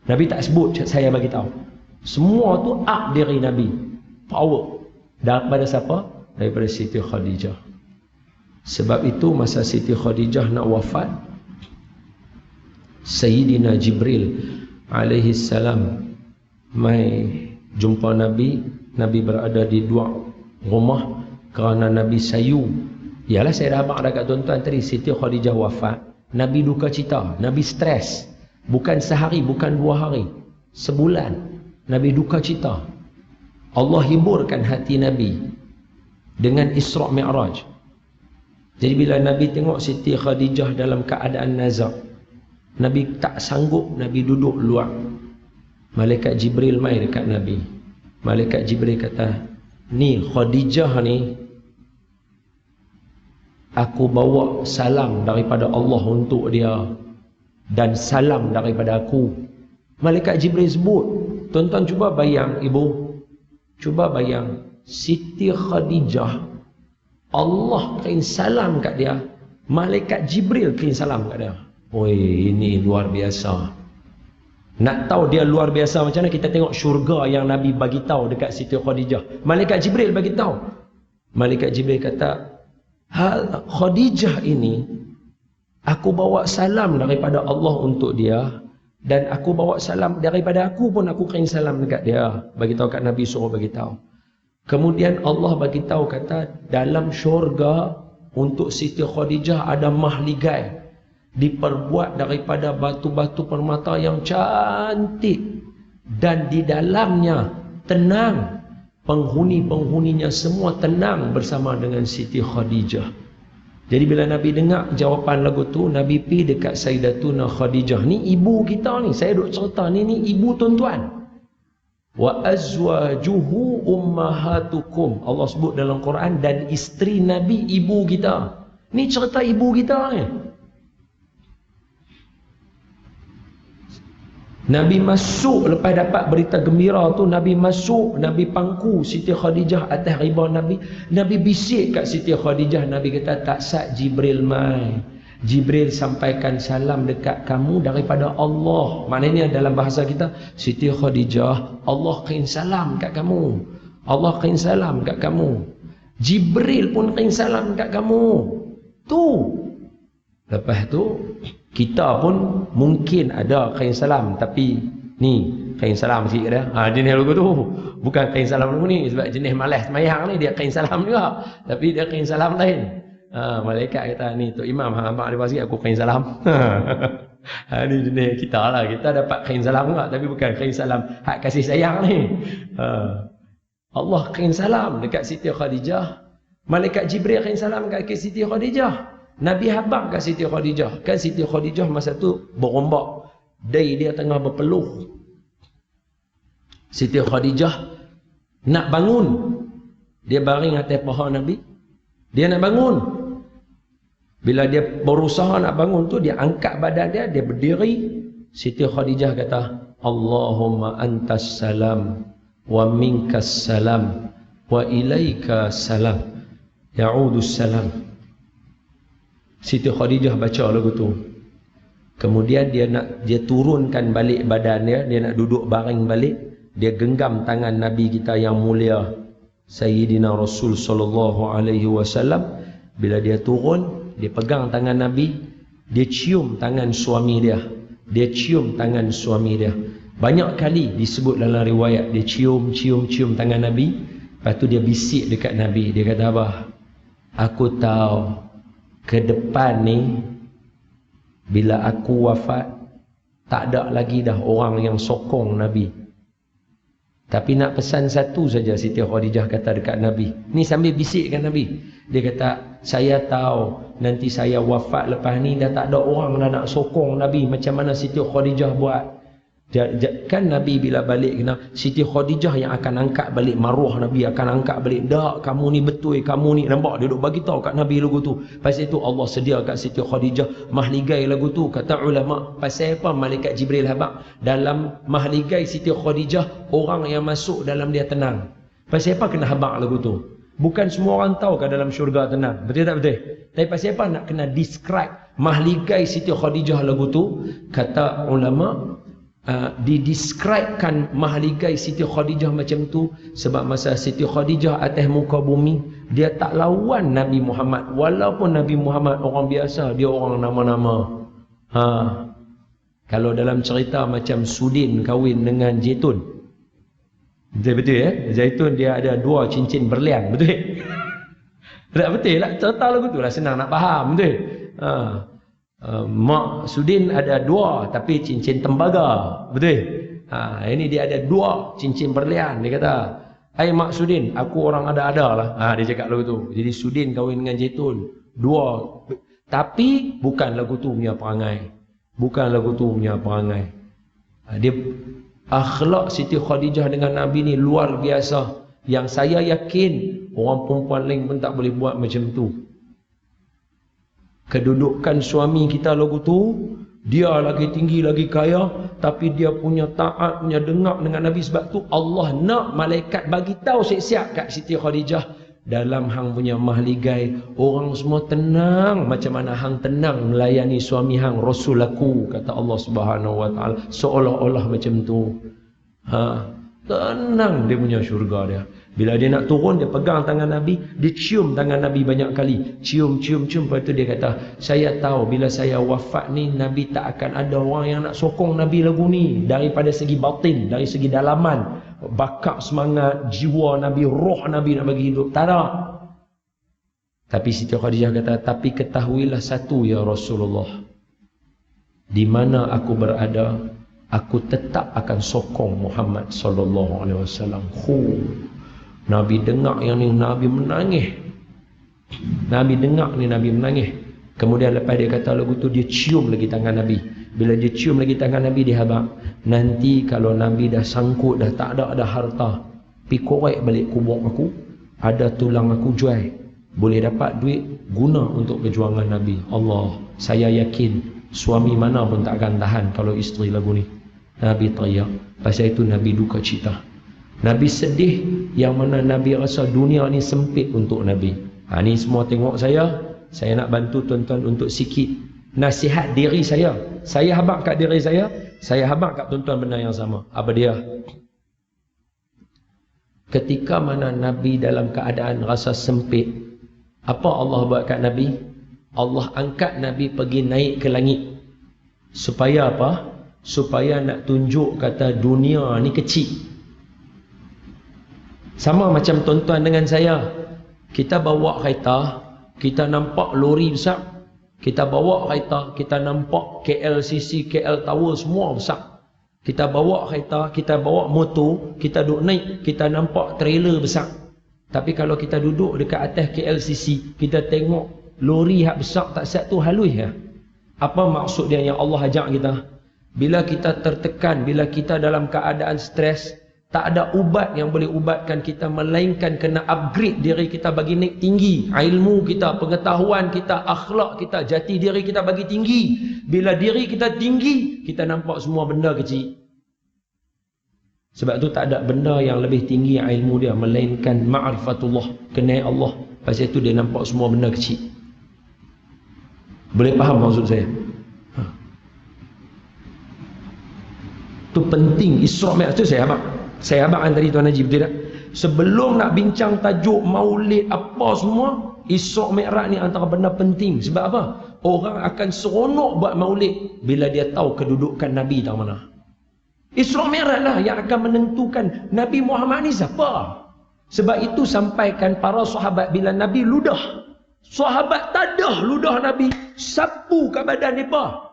Nabi tak sebut, saya bagi tahu. Semua tu hak diri Nabi. Power. Daripada siapa? Daripada Siti Khadijah. Sebab itu masa Siti Khadijah nak wafat, Sayyidina Jibril alaihi salam mai jumpa Nabi. Nabi berada di 2 rumah kerana Nabi sayu. Yalah, saya dah abang dekat tuan-tuan tadi, Siti Khadijah wafat, Nabi duka cita, Nabi stres. Bukan sehari, bukan 2 hari, sebulan Nabi duka cita. Allah hiburkan hati Nabi dengan Isra' Mi'raj. Jadi bila Nabi tengok Siti Khadijah dalam keadaan nazak, Nabi tak sanggup, Nabi duduk luar. Malaikat Jibril mai dekat Nabi. Malaikat Jibril kata, ni Khadijah ni, aku bawa salam daripada Allah untuk dia, dan salam daripada aku. Malaikat Jibril sebut. Tuan-tuan cuba bayang, ibu, cuba bayang Siti Khadijah, Allah kirim salam kat dia, Malaikat Jibril kirim salam kat dia. Oi, ini luar biasa. Nak tahu dia luar biasa macam mana, kita tengok syurga yang Nabi bagi tahu dekat Siti Khadijah. Malaikat Jibril bagi tahu. Malaikat Jibril kata, Khadijah ini, aku bawa salam daripada Allah untuk dia, dan aku bawa salam daripada aku pun, aku kirim salam dekat dia. Bagi tahu kat Nabi, suruh bagi tahu. Kemudian Allah bagi tahu, kata dalam syurga untuk Siti Khadijah ada mahligai diperbuat daripada batu-batu permata yang cantik, dan di dalamnya tenang, penghuni-penghuninya semua tenang bersama dengan Siti Khadijah. Jadi bila Nabi dengar jawapan lagu tu, Nabi pergi dekat Sayyidatuna Khadijah. Ni ibu kita ni, saya duk cerita ni ibu tuan-tuan. Wa azwajuhu ummahatukum, Allah sebut dalam Quran, dan isteri Nabi ibu kita. Ni cerita ibu kita ni. Nabi masuk lepas dapat berita gembira tu, Nabi masuk, Nabi pangku Siti Khadijah atas riba Nabi. Nabi bisik kat Siti Khadijah, Nabi kata, tak sat Jibril mai. Jibril sampaikan salam dekat kamu daripada Allah. Maknanya dalam bahasa kita, Siti Khadijah, Allah kirim salam kat kamu. Allah kirim salam kat kamu. Jibril pun kirim salam kat kamu. Tu. Lepas tu, kita pun mungkin ada kirim salam, tapi ni kirim salam sikit dah. Jenis lagu tu bukan kirim salam lagu ni, sebab jenis malas semayang ni dia kirim salam juga, tapi dia kirim salam lain. Malaikat kata, ni Tok Imam, abang ada sikit aku kirim salam. Ni jenis kita lah, kita dapat kirim salam juga, tapi bukan kirim salam hak kasih sayang ni. Allah kirim salam dekat Siti Khadijah. Malaikat Jibril kirim salam dekat Siti Khadijah. Nabi habaq kat Siti Khadijah. Kan Siti Khadijah masa tu berombak, dai dia tengah berpeluh. Siti Khadijah nak bangun, dia baring atas paha Nabi, dia nak bangun. Bila dia berusaha nak bangun tu, dia angkat badan dia, dia berdiri. Siti Khadijah kata, Allahumma antas salam wa minkas salam wa ilaika salam ya'udus salam. Siti Khadijah baca lagu tu. Kemudian dia turunkan balik badan dia nak duduk baring balik. Dia genggam tangan Nabi kita yang mulia Sayyidina Rasul sallallahu alaihi wasallam. Bila dia turun, dia pegang tangan Nabi, dia cium tangan suami dia. Dia cium tangan suami dia. Banyak kali disebut dalam riwayat dia cium tangan Nabi. Lepas tu dia bisik dekat Nabi. Dia kata apa? Aku tahu ke depan ni, bila aku wafat, tak ada lagi dah orang yang sokong Nabi. Tapi nak pesan satu saja, Siti Khadijah kata dekat Nabi. Ni sambil bisikkan Nabi. Dia kata, saya tahu nanti saya wafat lepas ni dah tak ada orang dah nak sokong Nabi. Macam mana Siti Khadijah buat? Kan Nabi bila balik kena, Siti Khadijah yang akan angkat balik maruah Nabi, akan angkat balik. Tak, kamu ni betul, kamu ni. Nampak dia duk bagi tahu kat Nabi lagu tu. Pasal itu Allah sedia kat Siti Khadijah mahligai lagu tu. Kata ulama, pasal apa malaikat Jibril habaq dalam mahligai Siti Khadijah, orang yang masuk dalam dia tenang. Pasal apa kena habaq lagu tu? Bukan semua orang tahu kat dalam syurga tenang. Betul tak betul? Tapi pasal apa nak kena describe mahligai Siti Khadijah lagu tu? Kata ulama, didescribekan mahligai Siti Khadijah macam tu sebab masa Siti Khadijah atas muka bumi, dia tak lawan Nabi Muhammad. Walaupun Nabi Muhammad orang biasa, dia orang nama-nama. Kalau dalam cerita macam Sudin kahwin dengan Zaitun, betul ya? Zaitun dia ada 2 cincin berlian, betul? Tak betul lah, cerita lagu tu lah, senang nak faham, betul? Mak Sudin ada 2 tapi cincin tembaga, betul? Ini dia ada 2 cincin berlian. Dia kata, hai Mak Sudin, aku orang ada-ada lah. Dia cakap lagu tu. Jadi Sudin kahwin dengan Zaitun 2, tapi bukan lagu tu punya perangai. Bukan lagu tu punya perangai. Dia akhlak Siti Khadijah dengan Nabi ni luar biasa, yang saya yakin orang perempuan lain pun tak boleh buat macam tu. Kedudukan suami kita lagu tu, dia lagi tinggi, lagi kaya, tapi dia punya taat, punya dengak dengan Nabi. Sebab tu Allah nak malaikat bagi tahu siap-siap kat Siti Khadijah, dalam hang punya mahligai orang semua tenang. Macam mana hang tenang melayani suami hang, Rasul aku, kata Allah Subhanahu wa taala. Seolah-olah macam tu. Tenang dia punya syurga dia. Bila dia nak turun, dia pegang tangan Nabi, dia cium tangan Nabi banyak kali. Cium. Lepas tu dia kata, saya tahu bila saya wafat ni, Nabi tak akan ada orang yang nak sokong Nabi lagu ni. Daripada segi batin, dari segi dalaman, bakar semangat, jiwa Nabi, roh Nabi nak bagi hidup. Tak ada. Tapi Siti Khadijah kata, tapi ketahuilah satu ya Rasulullah. Di mana aku berada, aku tetap akan sokong Muhammad sallallahu alaihi wasallam. Nabi dengar yang ni, Nabi menangis. Nabi dengar ni, Nabi menangis. Kemudian lepas dia kata lagu tu, dia cium lagi tangan Nabi. Bila dia cium lagi tangan Nabi, dia habaq, nanti kalau Nabi dah sangkut, dah tak ada harta, pi korek balik kubur aku, ada tulang aku jual, boleh dapat duit guna untuk perjuangan Nabi. Allah, saya yakin suami mana pun tak akan tahan kalau isteri lagu ni. Nabi teriak. Pasal itu Nabi duka cita. Nabi sedih yang mana Nabi rasa dunia ni sempit untuk Nabi. Ni semua tengok saya nak bantu tuan-tuan untuk sikit nasihat diri saya. Saya habaq kat diri saya habaq kat tuan-tuan benda yang sama. Apa dia? Ketika mana Nabi dalam keadaan rasa sempit, apa Allah buat kat Nabi? Allah angkat Nabi pergi naik ke langit. Supaya apa? Supaya nak tunjuk kata dunia ni kecil. Sama macam tuan-tuan dengan saya. Kita bawa kereta, kita nampak lori besar. Kita bawa kereta, kita nampak KLCC, KL Tower semua besar. Kita bawa kereta, kita bawa motor, kita duduk naik, kita nampak trailer besar. Tapi kalau kita duduk dekat atas KLCC, kita tengok lori yang besar tak siap tu halus ya. Apa maksud dia yang Allah ajak kita? Bila kita tertekan, bila kita dalam keadaan stres, tak ada ubat yang boleh ubatkan kita, melainkan kena upgrade diri kita bagi naik tinggi. Ilmu kita, pengetahuan kita, akhlak kita, jati diri kita bagi tinggi. Bila diri kita tinggi, kita nampak semua benda kecil. Sebab tu tak ada benda yang lebih tinggi ilmu dia, melainkan ma'rifatullah, kenal Allah. Pasal itu dia nampak semua benda kecil. Boleh faham maksud saya? Tu penting. Isra' Mi'raj tu saya habaqkan tadi Tuan Haji, betul tak? Sebelum nak bincang tajuk maulid apa semua, Isra' Mi'raj ni antara benda penting. Sebab apa? Orang akan seronok buat maulid bila dia tahu kedudukan Nabi tak mana. Isra' Mi'raj lah yang akan menentukan Nabi Muhammad ni siapa. Sebab itu sampaikan para sahabat bila Nabi ludah, sahabat tadah ludah Nabi, sapu kat badan mereka.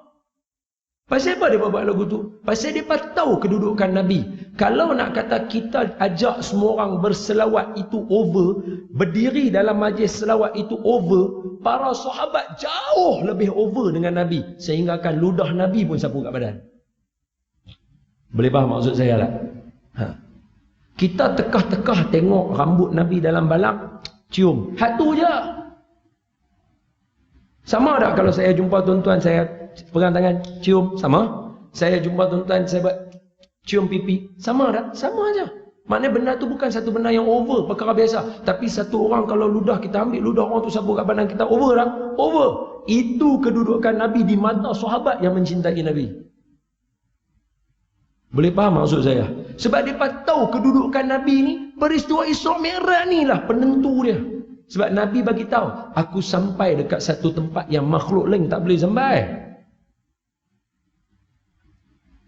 Pasal apa dia buat lagu tu? Pasal dia tahu kedudukan Nabi. Kalau nak kata kita ajak semua orang berselawat itu over, berdiri dalam majlis selawat itu over, para sahabat jauh lebih over dengan Nabi, sehingga kan ludah Nabi pun sapu kat badan. Boleh faham maksud saya tak? Kita tekah-tekah tengok rambut Nabi dalam balak, cium. Hak tu je. Sama tak kalau saya jumpa tuan-tuan, saya pegang tangan, cium? Sama. Saya jumpa tuan-tuan, saya buat cium pipi. Sama tak? Sama aja. Maknanya benda tu bukan satu benda yang over, perkara biasa. Tapi satu orang kalau ludah, kita ambil ludah orang tu sapu kat badan kita, over tak? Over. Itu kedudukan Nabi di mata sahabat yang mencintai Nabi. Boleh faham maksud saya? Sebab dia tahu kedudukan Nabi ni, peristiwa Isra' Mi'raj ni lah penentu dia. Sebab Nabi bagi tahu, aku sampai dekat satu tempat yang makhluk lain tak boleh sampai.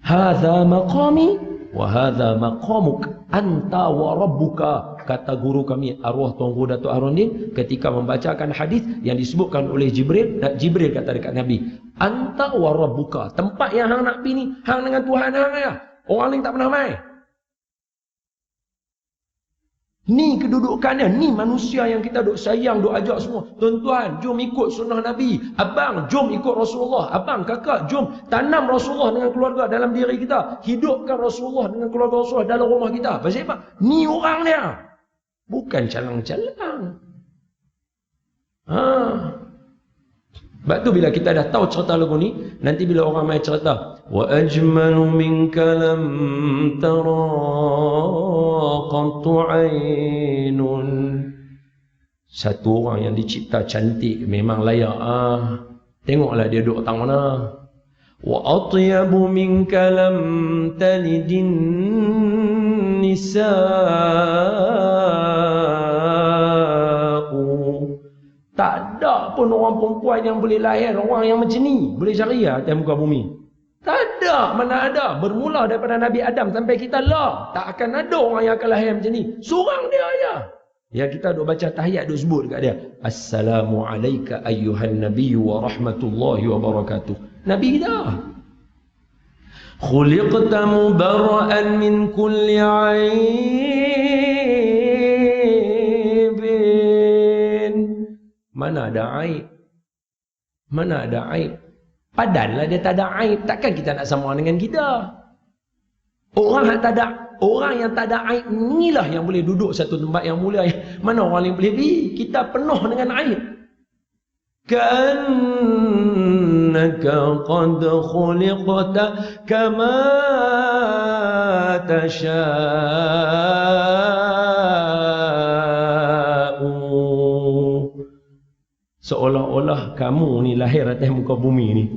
Hadza maqami wa hadza maqamuk anta wa rabbuka, kata guru kami arwah Tuan Guru Datuk Harundin ketika membacakan hadis yang disebutkan oleh Jibril. Jibril kata dekat Nabi, anta wa rabbuka, tempat yang hang nak pergi ni hang dengan Tuhan hang ya. Orang lain tak pernah mai. Ni kedudukannya, ni manusia yang kita duk sayang, duk ajak semua. Tuan-tuan, jom ikut sunnah Nabi. Abang, jom ikut Rasulullah. Abang, kakak, jom tanam Rasulullah dengan keluarga dalam diri kita. Hidupkan Rasulullah dengan keluarga Rasulullah dalam rumah kita. Pasal apa? Ni orang dia. Bukan calang-calang. Sebab tu bila kita dah tahu cerita lagu ni, nanti bila orang main cerita, wa ajmalu minka lam tara qattu ainun, satu orang yang dicipta cantik memang layak tengoklah dia duduk tang mana. Wa atyabu minka lam talidin nisa'u. Tak ada pun orang perempuan yang boleh lahir orang yang macam ni, boleh cari atas muka bumi. Tak ada, mana ada. Bermula daripada Nabi Adam sampai kita lah, tak akan ada orang yang akan lahir macam ni. Seorang dia aja. Yang kita duk baca tahiyat duk sebut dekat dia, Assalamualaikum ayyuhan nabiyyu wa rahmatullahi wa barakatuh. Nabi kita. Khuliqta mubarra'an min kulli 'aibin. Mana ada aib? Mana ada aib? Padanlah dia tak ada aib. Takkan kita nak sama dengan kita? Orang yang tak ada aib inilah yang boleh duduk satu tempat yang mulia. Mana orang yang boleh pergi? Kita penuh dengan aib. Kannaka qad khuliqta kama tasha'u. Seolah-olah kamu ni lahir atas muka bumi ni,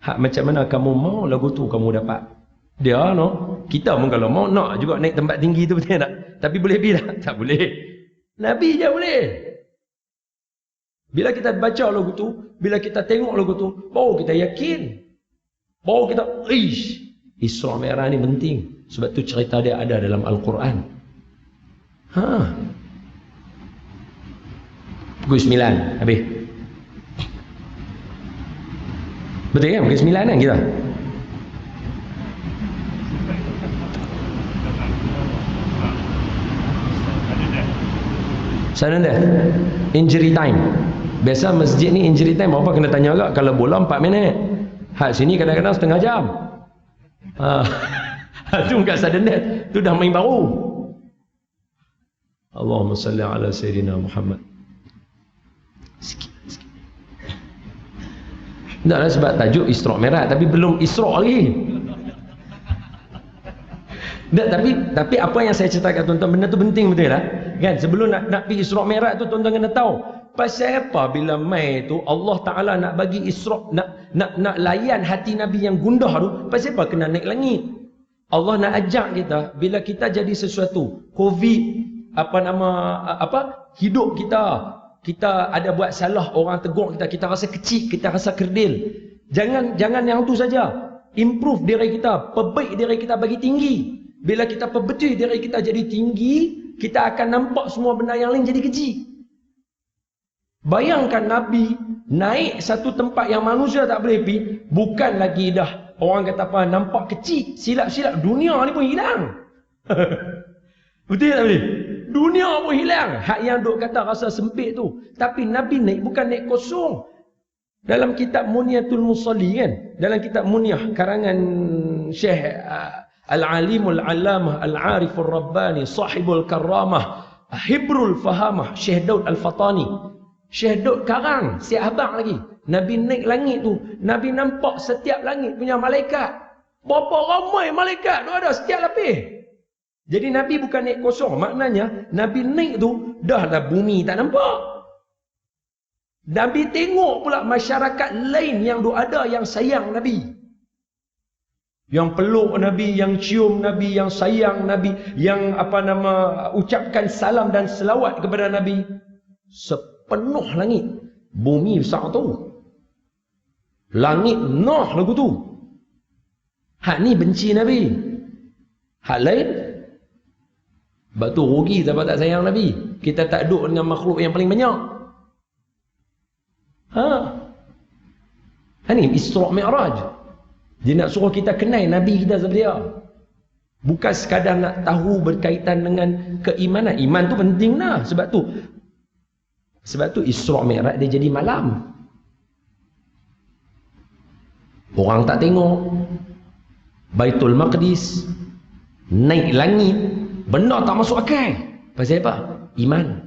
hak macam mana kamu mau lagu tu kamu dapat. Dia no, kita pun kalau mau nak juga naik tempat tinggi tu, betul tak? Tapi boleh pergi tak? Tak boleh. Nabi je boleh. Bila kita baca lagu tu, bila kita tengok lagu tu, baru kita yakin. Baru kita, Isra Mi'raj ni penting. Sebab tu cerita dia ada dalam Al-Quran. Pukul 9 habis. Betul kan? Pukul 9 kan kita? Sudden death, injury time. Biasa masjid ni injury time berapa kena tanya agak. Kalau bola 4 minit, hak sini kadang-kadang setengah jam. Tu kat sudden death tu dah main baru. Allahumma salli ala Sayyidina Muhammad. Sikit. Taklah sebab tajuk Isra Mi'raj, tapi belum Isra lagi. Tapi apa yang saya ceritakan tuan-tuan, benda tu penting betul lah. Kan sebelum nak pergi Isra Mi'raj tu, tuan-tuan kena tahu pasal apa bila mai tu Allah Taala nak bagi Isra, nak layan hati Nabi yang gundah tu, pasal apa kena naik langit. Allah nak ajak kita bila kita jadi sesuatu COVID, hidup kita ada buat salah, orang tegur kita rasa kecil, kita rasa kerdil. Jangan yang tu saja. Improve diri kita, perbaik diri kita bagi tinggi. Bila kita perbetul diri kita jadi tinggi, kita akan nampak semua benda yang lain jadi kecil. Bayangkan Nabi naik satu tempat yang manusia tak boleh pergi, bukan lagi dah orang kata apa, nampak kecil, silap-silap dunia ni pun hilang. Betul tak boleh? Dunia pun hilang. Hak yang duk kata rasa sempit tu. Tapi Nabi naik bukan naik kosong. Dalam kitab Munyatul Musalli kan, dalam kitab Munyah karangan Syekh Al-Alimul Allamah Al-Arifur Rabbani Sahibul Karamah Hibrul Fahamah Syekh Daud Al-Fatani. Syekh Daud karang siap abang lagi. Nabi naik langit tu, Nabi nampak setiap langit punya malaikat. Berapa ramai malaikat tu ada setiap lapis. Jadi Nabi bukan naik kosong. Maknanya Nabi naik tu dah lah bumi tak nampak. Nabi tengok pula masyarakat lain yang ada yang sayang Nabi, yang peluk Nabi, yang cium Nabi, yang sayang Nabi, yang ucapkan salam dan selawat kepada Nabi. Sepenuh langit, bumi besar tu, langit noh lagu tu. Hak ni benci Nabi, hak lain sebab tu rugi sebab tak sayang Nabi. Kita tak duduk dengan makhluk yang paling banyak. Ini Isra Mi'raj. Dia nak suruh kita kenal Nabi kita seperti dia. Bukan sekadar nak tahu berkaitan dengan keimanan. Iman tu penting lah. Sebab tu Isra Mi'raj dia jadi malam. Orang tak tengok. Baitul Maqdis, naik langit, benda tak masuk akal. Pasal apa? Iman.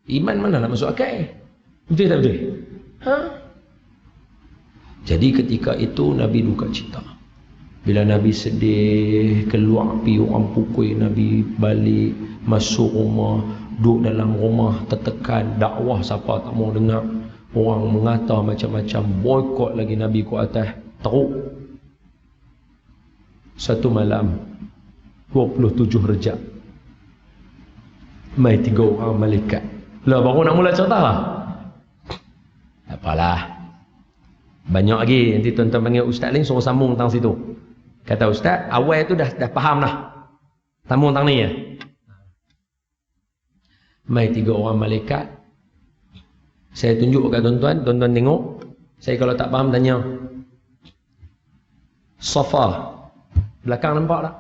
Iman mana nak masuk akal? Betul tak betul? Jadi ketika itu Nabi duka cita. Bila Nabi sedih, keluar pergi, orang pukul Nabi, balik masuk rumah, duduk dalam rumah tertekan, dakwah siapa tak mau dengar, orang mengata macam-macam, boykot lagi Nabi ke atas, teruk. Satu malam 27 rejab. Mai 3 orang malaikat. Lah baru nak mula cerita lah. Tak apalah. Banyak lagi. Nanti tuan-tuan panggil ustaz lain suruh sambung tentang situ. Kata ustaz, awal tu dah faham dah. Sambung tentang ni ya. Mai 3 orang malaikat. Saya tunjuk kat tuan-tuan, tuan-tuan tengok. Saya kalau tak faham tanya. Safa. Belakang nampak tak?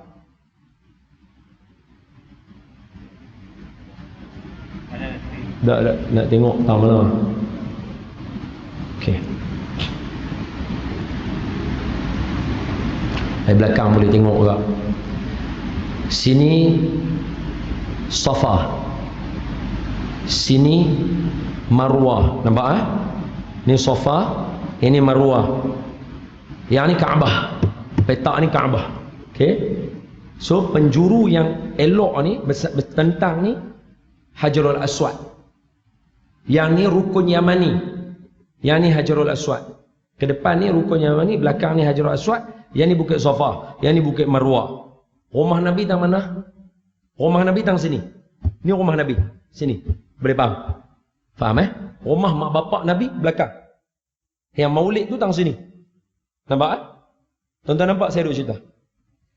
Tak, nak tengok tak mana. Okey. Dari belakang boleh tengok juga. Sini Safa. Sini Marwah. Nampak eh? Ni Safa, ini Marwah. Yang ni Kaabah. Petak ni Kaabah. Okey. So penjuru yang elok ni bertentang ni Hajarul Aswad. Yang ni rukun Yamani. Yang ni Hajarul Aswad. Ke depan ni rukun Yamani, belakang ni Hajarul Aswad. Yang ni Bukit Safa, yang ni Bukit Marwah. Rumah Nabi tang mana? Rumah Nabi tang sini. Ni rumah Nabi. Sini. Boleh faham? Faham eh? Rumah mak bapak Nabi belakang. Yang maulid tu tang sini. Nampak eh? Tuan-tuan nampak saya duk cerita.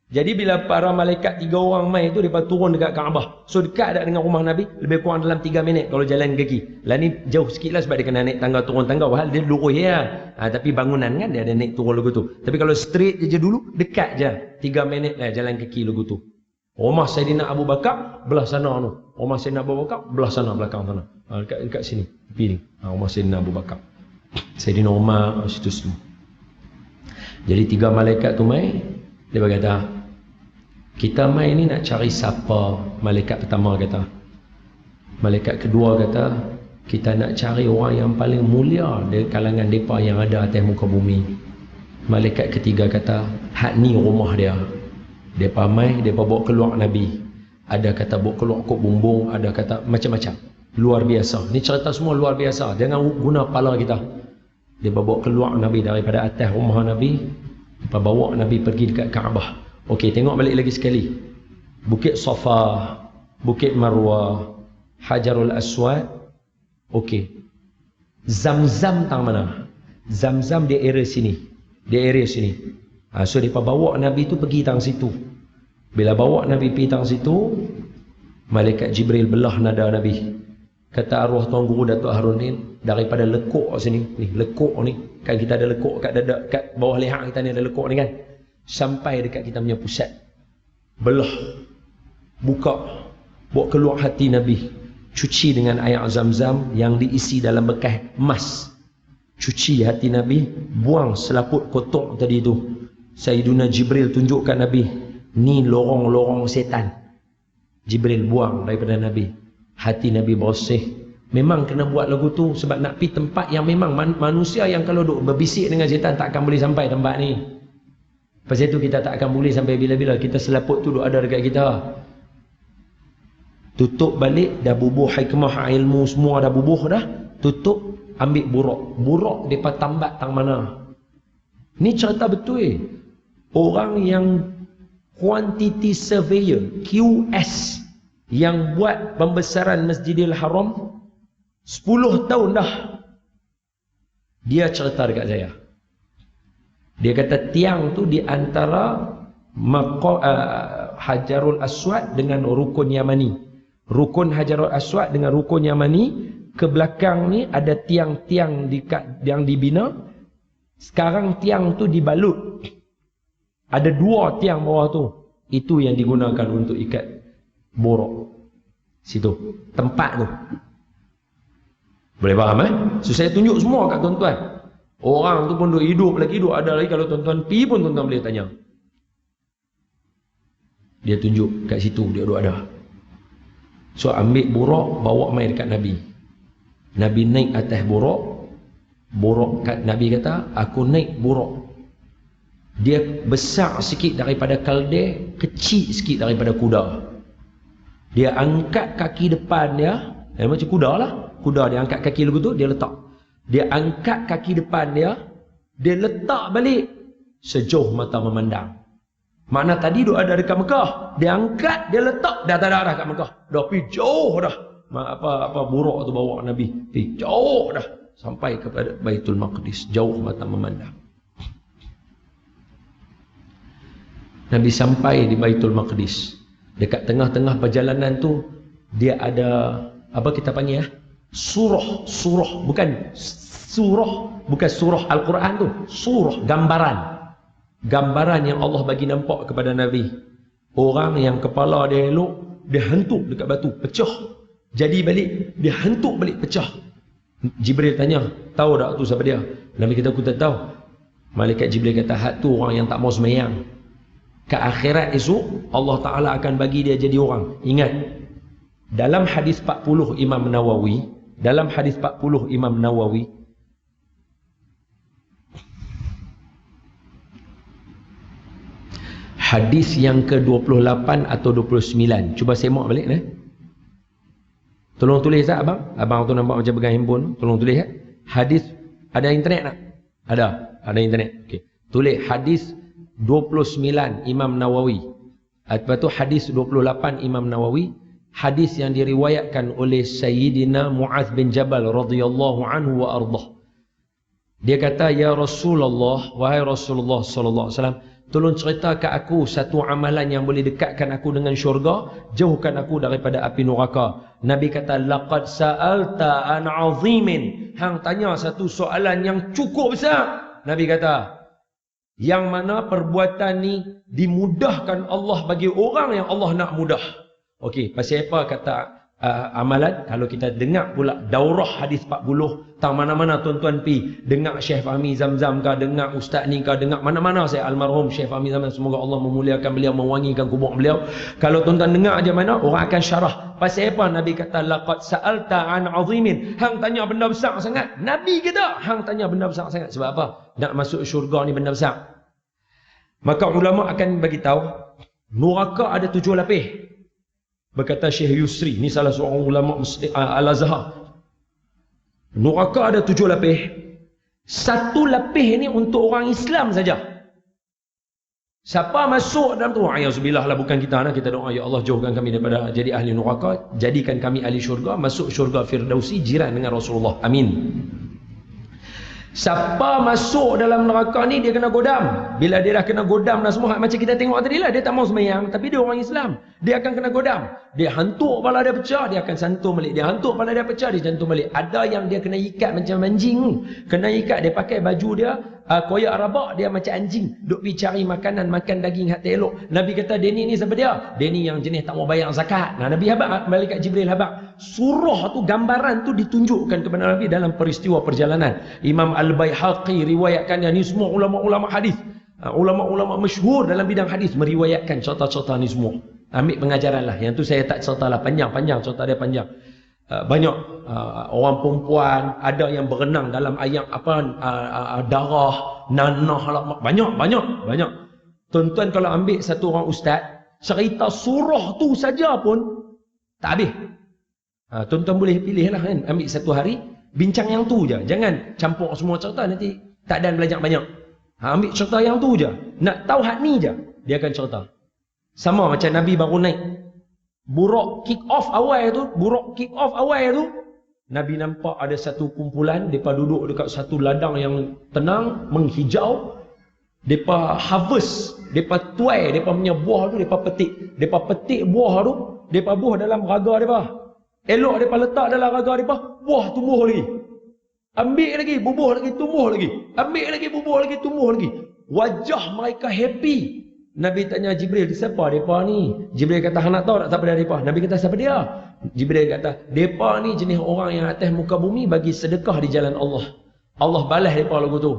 Jadi bila para malaikat 3 orang mai tu depa turun dekat Kaabah. So dekat dak dengan rumah Nabi, lebih kurang dalam 3 minit kalau jalan kaki. Lah ni jauh sikitlah sebab dia kena naik tangga turun tangga. Wahal dia lurus ya. Tapi bangunan kan dia ada naik turun lagu tu. Tapi kalau straight je dulu, dekat je. 3 minit lah jalan kaki lagu tu. Rumah Saidina Abu Bakar belah sana tu. Rumah Saidina Abu Bakar belah sana belakang sana. Dekat sini, tepi ni. Rumah Saidina Abu Bakar. Saidina Umar situ semua. Jadi 3 malaikat tu mai, dia berkata, kita mai ni nak cari siapa? Malaikat pertama kata. Malaikat kedua kata, kita nak cari orang yang paling mulia di kalangan mereka yang ada atas muka bumi. Malaikat ketiga kata, hak ni rumah dia. Mereka mai, mereka bawa keluar Nabi. Ada kata bawa keluar kok bumbung, ada kata macam-macam. Luar biasa. Ni cerita semua luar biasa. Jangan guna kepala kita. Dia bawa keluar Nabi daripada atas rumah Nabi. Mereka bawa Nabi pergi dekat Kaabah. Okey, tengok balik lagi sekali. Bukit Safa, Bukit Marwah, Hajarul Aswad. Okey. Zamzam tang mana? Zamzam di area sini. Di area sini. So mereka bawa Nabi tu pergi tang situ. Bila bawa Nabi pergi tang situ, Malaikat Jibril belah nada Nabi. Kata arwah Tuan Guru Datuk Harun ni, daripada lekuk sini, ni lekuk ni, kan kita ada lekuk kat dada, kat bawah leher kita ni ada lekuk ni kan, sampai dekat kita punya pusat, belah, buka, bawa keluar hati Nabi, cuci dengan air Zamzam yang diisi dalam bekas emas, cuci hati Nabi, buang selaput kotor tadi tu. Sayyiduna Jibril tunjukkan Nabi, ni lorong-lorong setan. Jibril buang daripada Nabi. Hati Nabi bersih. Memang kena buat lagu tu sebab nak pergi tempat yang memang manusia yang kalau duk berbisik dengan setan tak akan boleh sampai tempat ni. Pasal itu kita tak akan boleh sampai bila-bila. Kita selaput tu duk ada dekat kita. Tutup balik, dah bubuh hikmah ilmu semua dah bubuh dah. Tutup, ambil buruk. Buruk mereka tambat tang mana. Ni cerita betul. Orang yang quantity surveyor, QS, yang buat pembesaran Masjidil Haram 10 tahun dah. Dia cerita dekat saya. Dia kata tiang tu di antara Hajarul Aswad dengan Rukun Yamani. Rukun Hajarul Aswad dengan Rukun Yamani. Ke belakang ni ada tiang-tiang yang dibina. Sekarang tiang tu dibalut. Ada 2 tiang bawah tu. Itu yang digunakan untuk ikat borok. Situ. Tempat tu. Boleh faham So saya tunjuk semua kat tuan-tuan. Orang tu pun duk hidup lagi, duk ada lagi. Kalau tuan-tuan pergi pun tuan-tuan boleh tanya. Dia tunjuk kat situ, dia duk ada. So ambil borok, bawa mai dekat Nabi. Nabi naik atas borok. Borok kat Nabi kata, aku naik borok. Dia besar sikit daripada keldai, kecil sikit daripada kuda. Dia angkat kaki depan dia, macam kuda lah. Kuda dia angkat kaki lagu tu, dia letak. Dia angkat kaki depan dia, dia letak balik sejauh mata memandang. Makna tadi duk ada dekat Mekah, dia angkat, dia letak, dah tak ada dah kat Mekah. Dah pergi jauh dah. Apa buruk tu bawa Nabi, pergi jauh dah sampai kepada Baitul Maqdis, jauh mata memandang. Nabi sampai di Baitul Maqdis. Dekat tengah-tengah perjalanan tu dia ada apa kita panggil surah, bukan surah Al-Quran tu, surah, gambaran yang Allah bagi nampak kepada Nabi. Orang yang kepala dia elok, dia hentuk dekat batu, pecah. Jadi balik, dia hentuk balik, pecah. Jibril tanya, tahu tak tu siapa dia? Nabi kata, aku tak tahu. Malaikat Jibril kata, hak tu orang yang tak mau semayang. Ke akhirat esok, Allah Ta'ala akan bagi dia jadi orang. Ingat, dalam hadis 40 Imam Nawawi, hadis yang ke-28 atau 29. Cuba semak balik ni. Tolong tulis tak abang? Abang tu nampak macam pegang handphone. Tolong tulis tak? Hadis, ada internet tak? Ada internet. Okey. Tulis hadis 29 Imam Nawawi. Lepas tu hadis 28 Imam Nawawi. Hadis yang diriwayatkan oleh Sayyidina Mu'adz bin Jabal radhiyallahu anhu wa ardah. Dia kata, ya Rasulullah, wahai Rasulullah sallallahu alaihi wasallam, tolong ceritakan aku satu amalan yang boleh dekatkan aku dengan syurga, jauhkan aku daripada api neraka. Nabi kata, laqad sa'alta an 'azimin. Hang tanya satu soalan yang cukup besar. Nabi kata, yang mana perbuatan ni dimudahkan Allah bagi orang yang Allah nak mudah. Okey, pasal apa kata amalan? Kalau kita dengar pula daurah hadis 40, tang mana-mana tuan-tuan pi dengar Syekh Fahmi Zamzam ke, dengar ustaz ni ke, dengar mana-mana saya almarhum Syekh Fahmi Zamzam, semoga Allah memuliakan beliau, mewangikan kubur beliau. Kalau tuan-tuan dengar aja mana, orang akan syarah. Pasal apa Nabi kata laqad sa'alta an 'azimin? Hang tanya benda besar sangat. Nabi kata hang tanya benda besar sangat. Sebab apa? Nak masuk syurga ni benda besar. Maka ulama akan bagi tahu neraka ada 7 lapis. Berkata Syekh Yusri, ni salah seorang ulama Al-Azhar. Neraka ada 7 lapis. Satu lapis ni untuk orang Islam saja. Siapa masuk dalam tu, ayauzubillah lah, bukan kita nak, kita doa, ya Allah jauhkan kami daripada jadi ahli neraka, jadikan kami ahli syurga, masuk syurga Firdausi jiran dengan Rasulullah. Amin. Siapa masuk dalam neraka ni, dia kena godam. Bila dia dah kena godam dah semua, macam kita tengok tadi lah, dia tak mau semayang, tapi dia orang Islam, dia akan kena godam. Dia hantuk kepala dia pecah, dia akan santum balik. Dia hantuk kepala dia pecah, dia santum balik. Ada yang dia kena ikat macam anjing. Kena ikat, dia pakai baju dia koyak rabak, dia macam anjing, duk pergi cari makanan, makan daging hati elok. Nabi kata, dia ni siapa dia? Dia ni yang jenis tak mau bayar zakat. Nah, Nabi habaq, malaikat Jibril habaq. Surah tu, gambaran tu ditunjukkan kepada Nabi dalam peristiwa perjalanan. Imam Al-Baihaqi riwayatkan, ni semua ulama-ulama hadis, ulama-ulama masyhur dalam bidang hadis meriwayatkan cerita-cerita ni semua. Ambil pengajaran lah. Yang tu saya tak cerita lah, panjang-panjang, cerita dia panjang. Banyak orang perempuan ada yang berenang dalam air darah, nanah lah, banyak. Tuan-tuan kalau ambil satu orang ustaz, cerita surah tu saja pun tak habis. Tuan-tuan boleh pilih lah kan, ambil satu hari bincang yang tu je, jangan campur semua cerita, nanti tak ada belajar banyak. Ambil cerita yang tu je, nak tahu hak ni je, dia akan cerita. Sama macam Nabi baru naik buruk kick off awal tu, Nabi nampak ada satu kumpulan, mereka duduk dekat satu ladang yang tenang, menghijau. Mereka harvest, mereka tuai, mereka punya buah tu, mereka petik buah tu, mereka buah dalam raga mereka. Elok mereka letak dalam raga mereka, buah tumbuh lagi. Ambil lagi, bubuh lagi, tumbuh lagi. Ambil lagi, bubuh lagi, tumbuh lagi. Wajah mereka happy. Nabi tanya Jibril, siapa mereka ni? Jibril kata, hang nak tahu tak siapa dia mereka? Nabi kata, siapa dia? Jibril kata, mereka ni jenis orang yang atas muka bumi bagi sedekah di jalan Allah. Allah balas mereka lagu tu.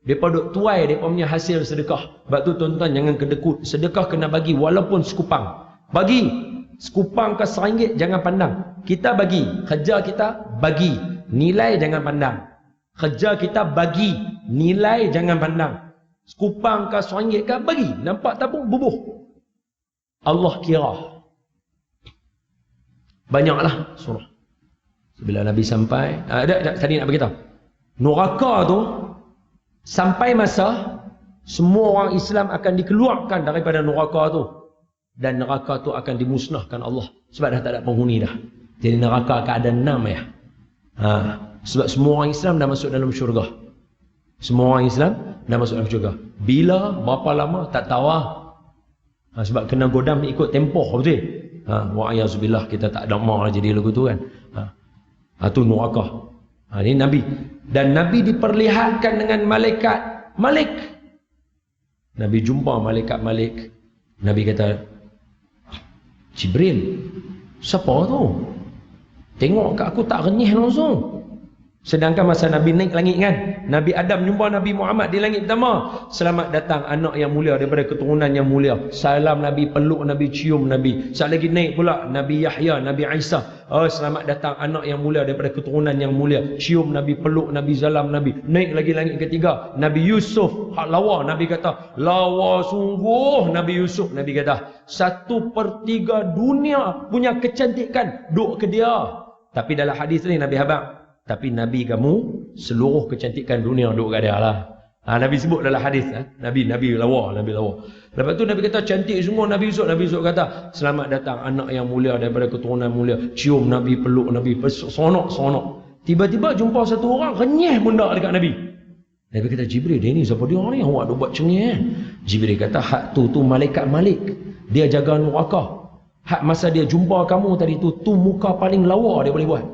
Mereka duk tuai mereka punya hasil sedekah. Sebab tu tuan-tuan jangan kedekut. Sedekah kena bagi walaupun sekupang. Bagi sekupang ke RM1, jangan pandang. Kita bagi, kerja kita bagi, nilai jangan pandang. Kerja kita bagi, nilai jangan pandang. Sekupang ke RM1 ke, bagi. Nampak tabung, bubuh. Allah kira. Banyaklah surah. Bila Nabi sampai, tadi nak beritahu, neraka tu sampai masa Semua orang Islam akan dikeluarkan daripada neraka tu. Dan neraka tu akan dimusnahkan Allah. Sebab dah tak ada penghuni dah. Jadi neraka akan ada 6 ya. Sebab semua orang Islam dah masuk dalam syurga. Semua orang Islam dah masuk dalam syurga. Bila, berapa lama, tak tahu lah. Sebab kena godam ikut tempoh, betul? Wa'ayazubillah, kita tak ada mau lah jadi lagu tu kan. Tu neraka. Ini Nabi. Dan Nabi diperlihatkan dengan malaikat Malik. Nabi jumpa malaikat Malik. Nabi kata, Jibril, siapa tu? Tengok kat aku tak renyih langsung. Sedangkan masa Nabi naik langit kan, Nabi Adam jumpa Nabi Muhammad di langit pertama. Selamat datang anak yang mulia daripada keturunan yang mulia. Salam Nabi, peluk Nabi, cium Nabi. Sekali lagi naik pula Nabi Yahya, Nabi Isa. Selamat datang anak yang mulia daripada keturunan yang mulia. Cium Nabi, peluk Nabi, salam Nabi. Naik lagi langit ketiga, Nabi Yusuf, hak lawa. Nabi kata, lawa sungguh Nabi Yusuf. Nabi kata, 1/3 dunia punya kecantikan duk ke dia. Tapi dalam hadis ni Nabi habaq, tapi Nabi kamu seluruh kecantikan dunia duk kat dia lah. Nabi sebut dalam hadis, Nabi lawa, Nabi lawa. Lepas tu Nabi kata cantik semua Nabi Yusuf. Nabi Yusuf kata, selamat datang anak yang mulia daripada keturunan mulia. Cium Nabi, peluk Nabi, sonok. Tiba-tiba jumpa satu orang renyih benda dekat Nabi. Nabi kata, Jibril, dia ni siapa dia ni awak duk buat cengih? Jibril kata, hak tu malaikat Malik. Dia jaga neraka. Hak masa dia jumpa kamu tadi tu muka paling lawa dia boleh buat.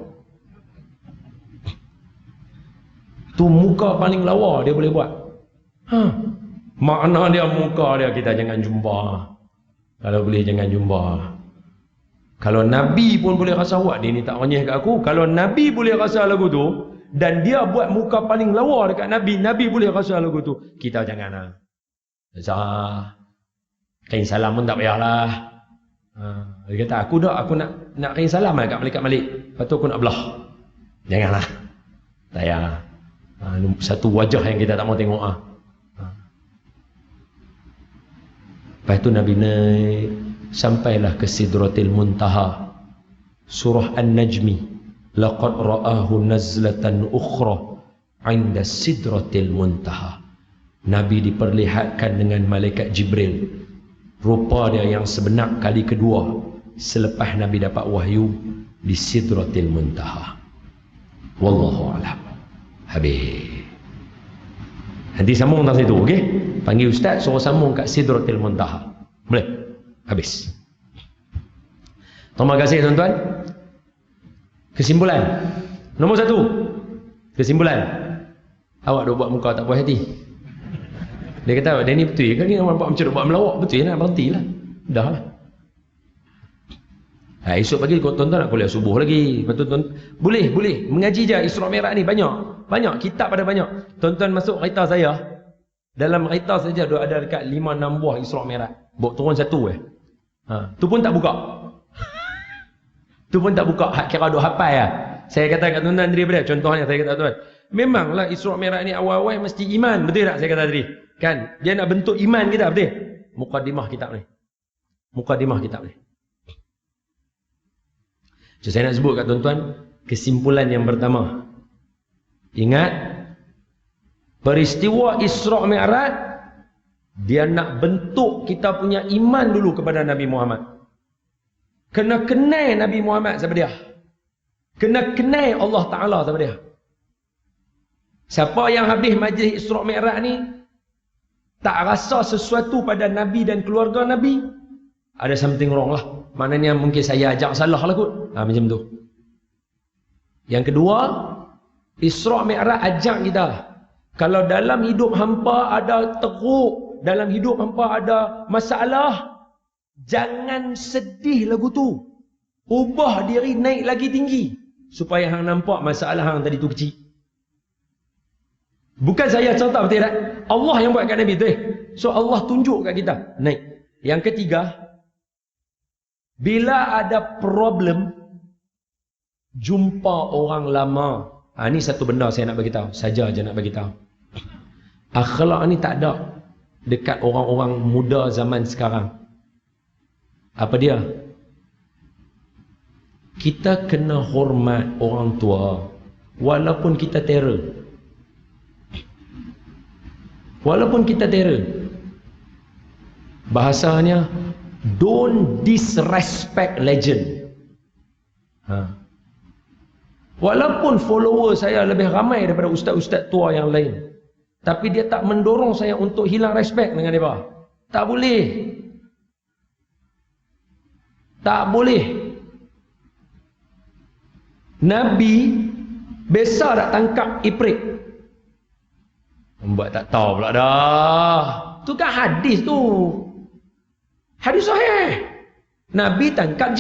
Tu muka paling lawa dia boleh buat. Makna dia muka dia kita jangan jumpa. Kalau boleh jangan jumpa. Kalau Nabi pun boleh rasa awak dia ni tak renyih kat aku. Kalau Nabi boleh rasa lagu tu dan dia buat muka paling lawa dekat Nabi, Nabi boleh rasa lagu tu, kita jangan kain salam pun tak payahlah. Dia kata aku nak kain salam lah kat malaikat Malik. Lepas tu aku nak belah. Janganlah. Tak payah. Satu wajah yang kita tak mau tengok. Lepas tu Nabi naik sampailah ke Sidratil Muntaha. Surah An-Najmi, laqad ra'ahu nazlatan ukhra 'inda Sidratil Muntaha. Nabi diperlihatkan dengan malaikat Jibril. Rupa dia yang sebenar kali kedua selepas Nabi dapat wahyu di Sidratil Muntaha. Wallahu a'lam. Habis. Nanti sambung tentang situ, okey? Panggil ustaz suruh sambung kat Sidratil Muntaha. Boleh? Habis. Terima kasih tuan-tuan. Kesimpulan. Nombor 1. Kesimpulan. Awak dah buat muka tak puas hati. Dia kata, dia ni betul ke ni nampak macam buat melawak? Betul lah, berhentilah. Dah lah. Esok pagi tuan-tuan nak kuliah subuh lagi. Boleh mengaji je Isra' Mi'raj ni banyak kitab ada banyak. Tuan-tuan masuk kereta saya, dalam kereta saja ada dekat 5-6 buah Isra' Mi'raj. Bawa turun satu tu pun tak buka. Tu pun tak buka. Hak kira duk hafal lah. Saya kata kat tuan-tuan daripada contohnya saya kata tuan, memanglah Isra' Mi'raj ni awal-awal mesti iman, betul tak saya kata tadi? Kan dia nak bentuk iman kita, betul? Mukadimah kitab ni. So, saya nak sebut kat tuan-tuan kesimpulan yang pertama. Ingat, peristiwa Isra' Mi'raj dia nak bentuk kita punya iman dulu kepada Nabi Muhammad. Kena kenal Nabi Muhammad siapa dia. Kena kenal Allah Ta'ala siapa dia. Siapa yang habis majlis Isra' Mi'raj ni tak rasa sesuatu pada Nabi dan keluarga Nabi, ada something wrong lah. Maknanya mungkin saya ajak salah lah kot. Macam tu. Yang kedua, Isra' Mi'raj ajak kita, kalau dalam hidup hampa ada teruk, dalam hidup hampa ada masalah, jangan sedih lagu tu. Ubah diri naik lagi tinggi supaya hang nampak masalah hang tadi tu kecil. Bukan saya cerita, betul tak? Allah yang buat kat Nabi tu. So Allah tunjuk kat kita naik. Yang ketiga, bila ada problem, jumpa orang lama. Ni satu benda saya nak bagi tahu, saja je nak bagi tahu. Akhlak ni tak ada dekat orang-orang muda zaman sekarang. Apa dia? Kita kena hormat orang tua walaupun kita terror. Walaupun kita terror, bahasanya don't disrespect legend. Walaupun follower saya lebih ramai daripada ustaz-ustaz tua yang lain, tapi dia tak mendorong saya untuk hilang respect dengan dia. Tak boleh. Tak boleh. Nabi biasa tak tangkap iprit. Membuat tak tahu pula dah. Tu kan hadis tu. Hadis sahih. Nabi tangkap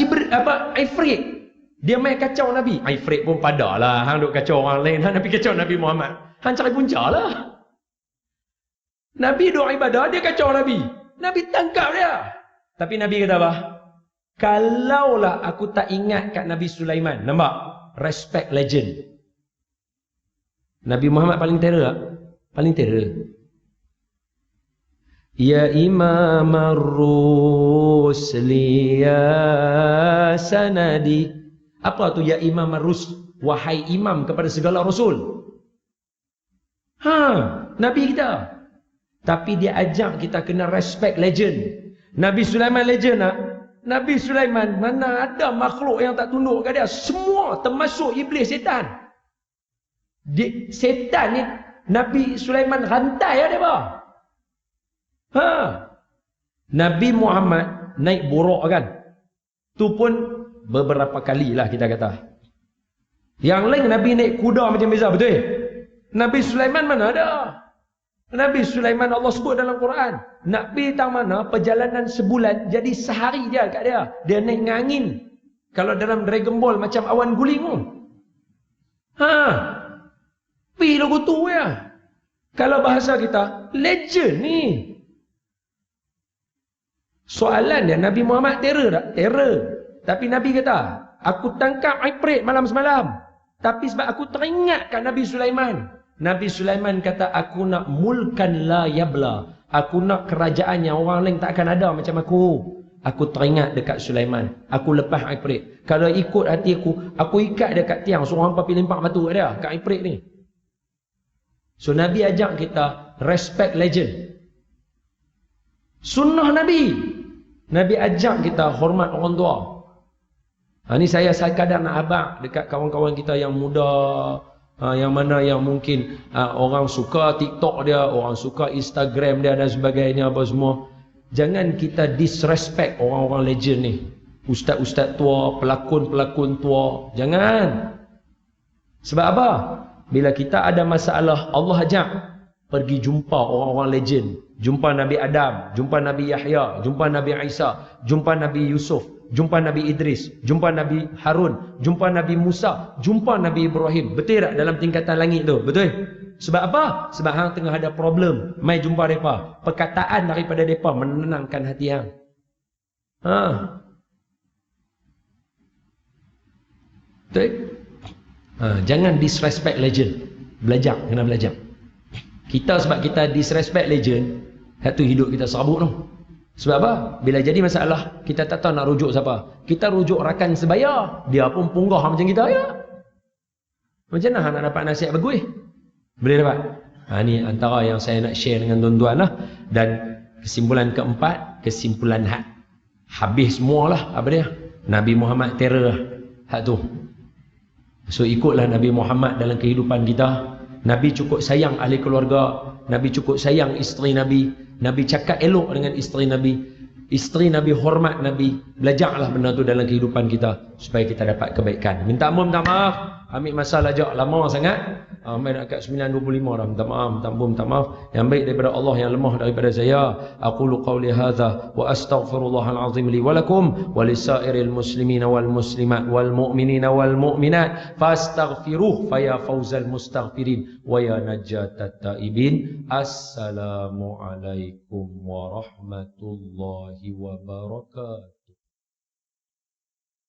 Ifrit. Dia main kacau Nabi. Ifrit pun padalah. Hang duk kacau orang lain. Hang Nabi kacau Nabi Muhammad. Hang cari punca lah. Nabi duk ibadah, dia kacau Nabi. Nabi tangkap dia. Tapi Nabi kata apa? Kalaulah aku tak ingat kat Nabi Sulaiman. Nampak? Respect legend. Nabi Muhammad paling terror tak? Paling terror. Ya Imam Ar-Rusli ya sanadi. Apa tu ya Imam Ar-Rus? Wahai imam kepada segala rasul. Nabi kita. Tapi dia ajak kita kena respect legend. Nabi Sulaiman legend tak? Nabi Sulaiman mana ada makhluk yang tak tunduk kat dia. Semua termasuk iblis, setan. Setan ni Nabi Sulaiman rantai dia apa? Nabi Muhammad naik buruk kan? Tu pun beberapa kali lah kita kata. Yang lain Nabi naik kuda macam biasa, betul? Nabi Sulaiman mana ada? Nabi Sulaiman Allah sebut dalam Quran. Nabi tahu mana perjalanan sebulan jadi sehari dia kat dia. Dia naik angin. Kalau dalam Dragon Ball macam awan guling tu. Pi lagu tu ya. Kalau bahasa kita, legend ni. Soalan dia, Nabi Muhammad terror tak? Terror. Tapi Nabi kata, aku tangkap Ifrit malam semalam. Tapi sebab aku teringatkan Nabi Sulaiman. Nabi Sulaiman kata, aku nak mulkan la yabla. Aku nak kerajaan yang orang lain tak akan ada macam aku. Aku teringat dekat Sulaiman. Aku lepas Ifrit. Kalau ikut hati aku ikat dia kat tiang. Suruh hampa pergi lempak batu kat dia, kat Ifrit ni. So Nabi ajak kita respect legend. Sunnah Nabi. Nabi ajak kita hormat orang tua. Ni saya kadang nak abang dekat kawan-kawan kita yang muda, yang mana yang mungkin orang suka TikTok dia, orang suka Instagram dia dan sebagainya apa semua. Jangan kita disrespect orang-orang legend ni. Ustaz-ustaz tua, pelakon-pelakon tua. Jangan. Sebab apa? Bila kita ada masalah, Allah ajak pergi jumpa orang-orang legend. Jumpa Nabi Adam, jumpa Nabi Yahya, jumpa Nabi Isa, jumpa Nabi Yusuf, jumpa Nabi Idris, jumpa Nabi Harun, jumpa Nabi Musa, jumpa Nabi Ibrahim. Betul tak dalam tingkatan langit tu? Betul? Sebab apa? Sebab hang tengah ada problem. Mai jumpa mereka. Perkataan daripada mereka menenangkan hati hang. Betul? Jangan disrespect legend. Belajar, kena belajar. Kita sebab kita disrespect legend, satu hidup kita serabut tu. Sebab apa? Bila jadi masalah, kita tak tahu nak rujuk siapa. Kita rujuk rakan sebaya, dia pun punggah macam kita ya. Macam mana nak dapat nasihat bagus? Boleh dapat? Ni antara yang saya nak share dengan tuan-tuan lah. Dan kesimpulan keempat, kesimpulan habis semualah apa dia? Nabi Muhammad terror hak tu. So ikutlah Nabi Muhammad dalam kehidupan kita. Nabi cukup sayang ahli keluarga. Nabi cukup sayang isteri Nabi. Nabi cakap elok dengan isteri Nabi. Isteri Nabi hormat Nabi. Belajarlah benda tu dalam kehidupan kita supaya kita dapat kebaikan. Minta maaf. Ambil masa lajak lama sangat. Sampai nak kat 9.25 dah. Minta maaf. Yang baik daripada Allah, yang lemah daripada saya. Aqulu qawli hadha wa astaghfirullahal azim li wa lakum wa lisairil muslimina wal muslimat wal mu'minina wal mu'minat fastaghfiruh fa ya fawzal mustaghfirin wa ya najatat taibin. Assalamualaikum warahmatullahi wabarakatuh.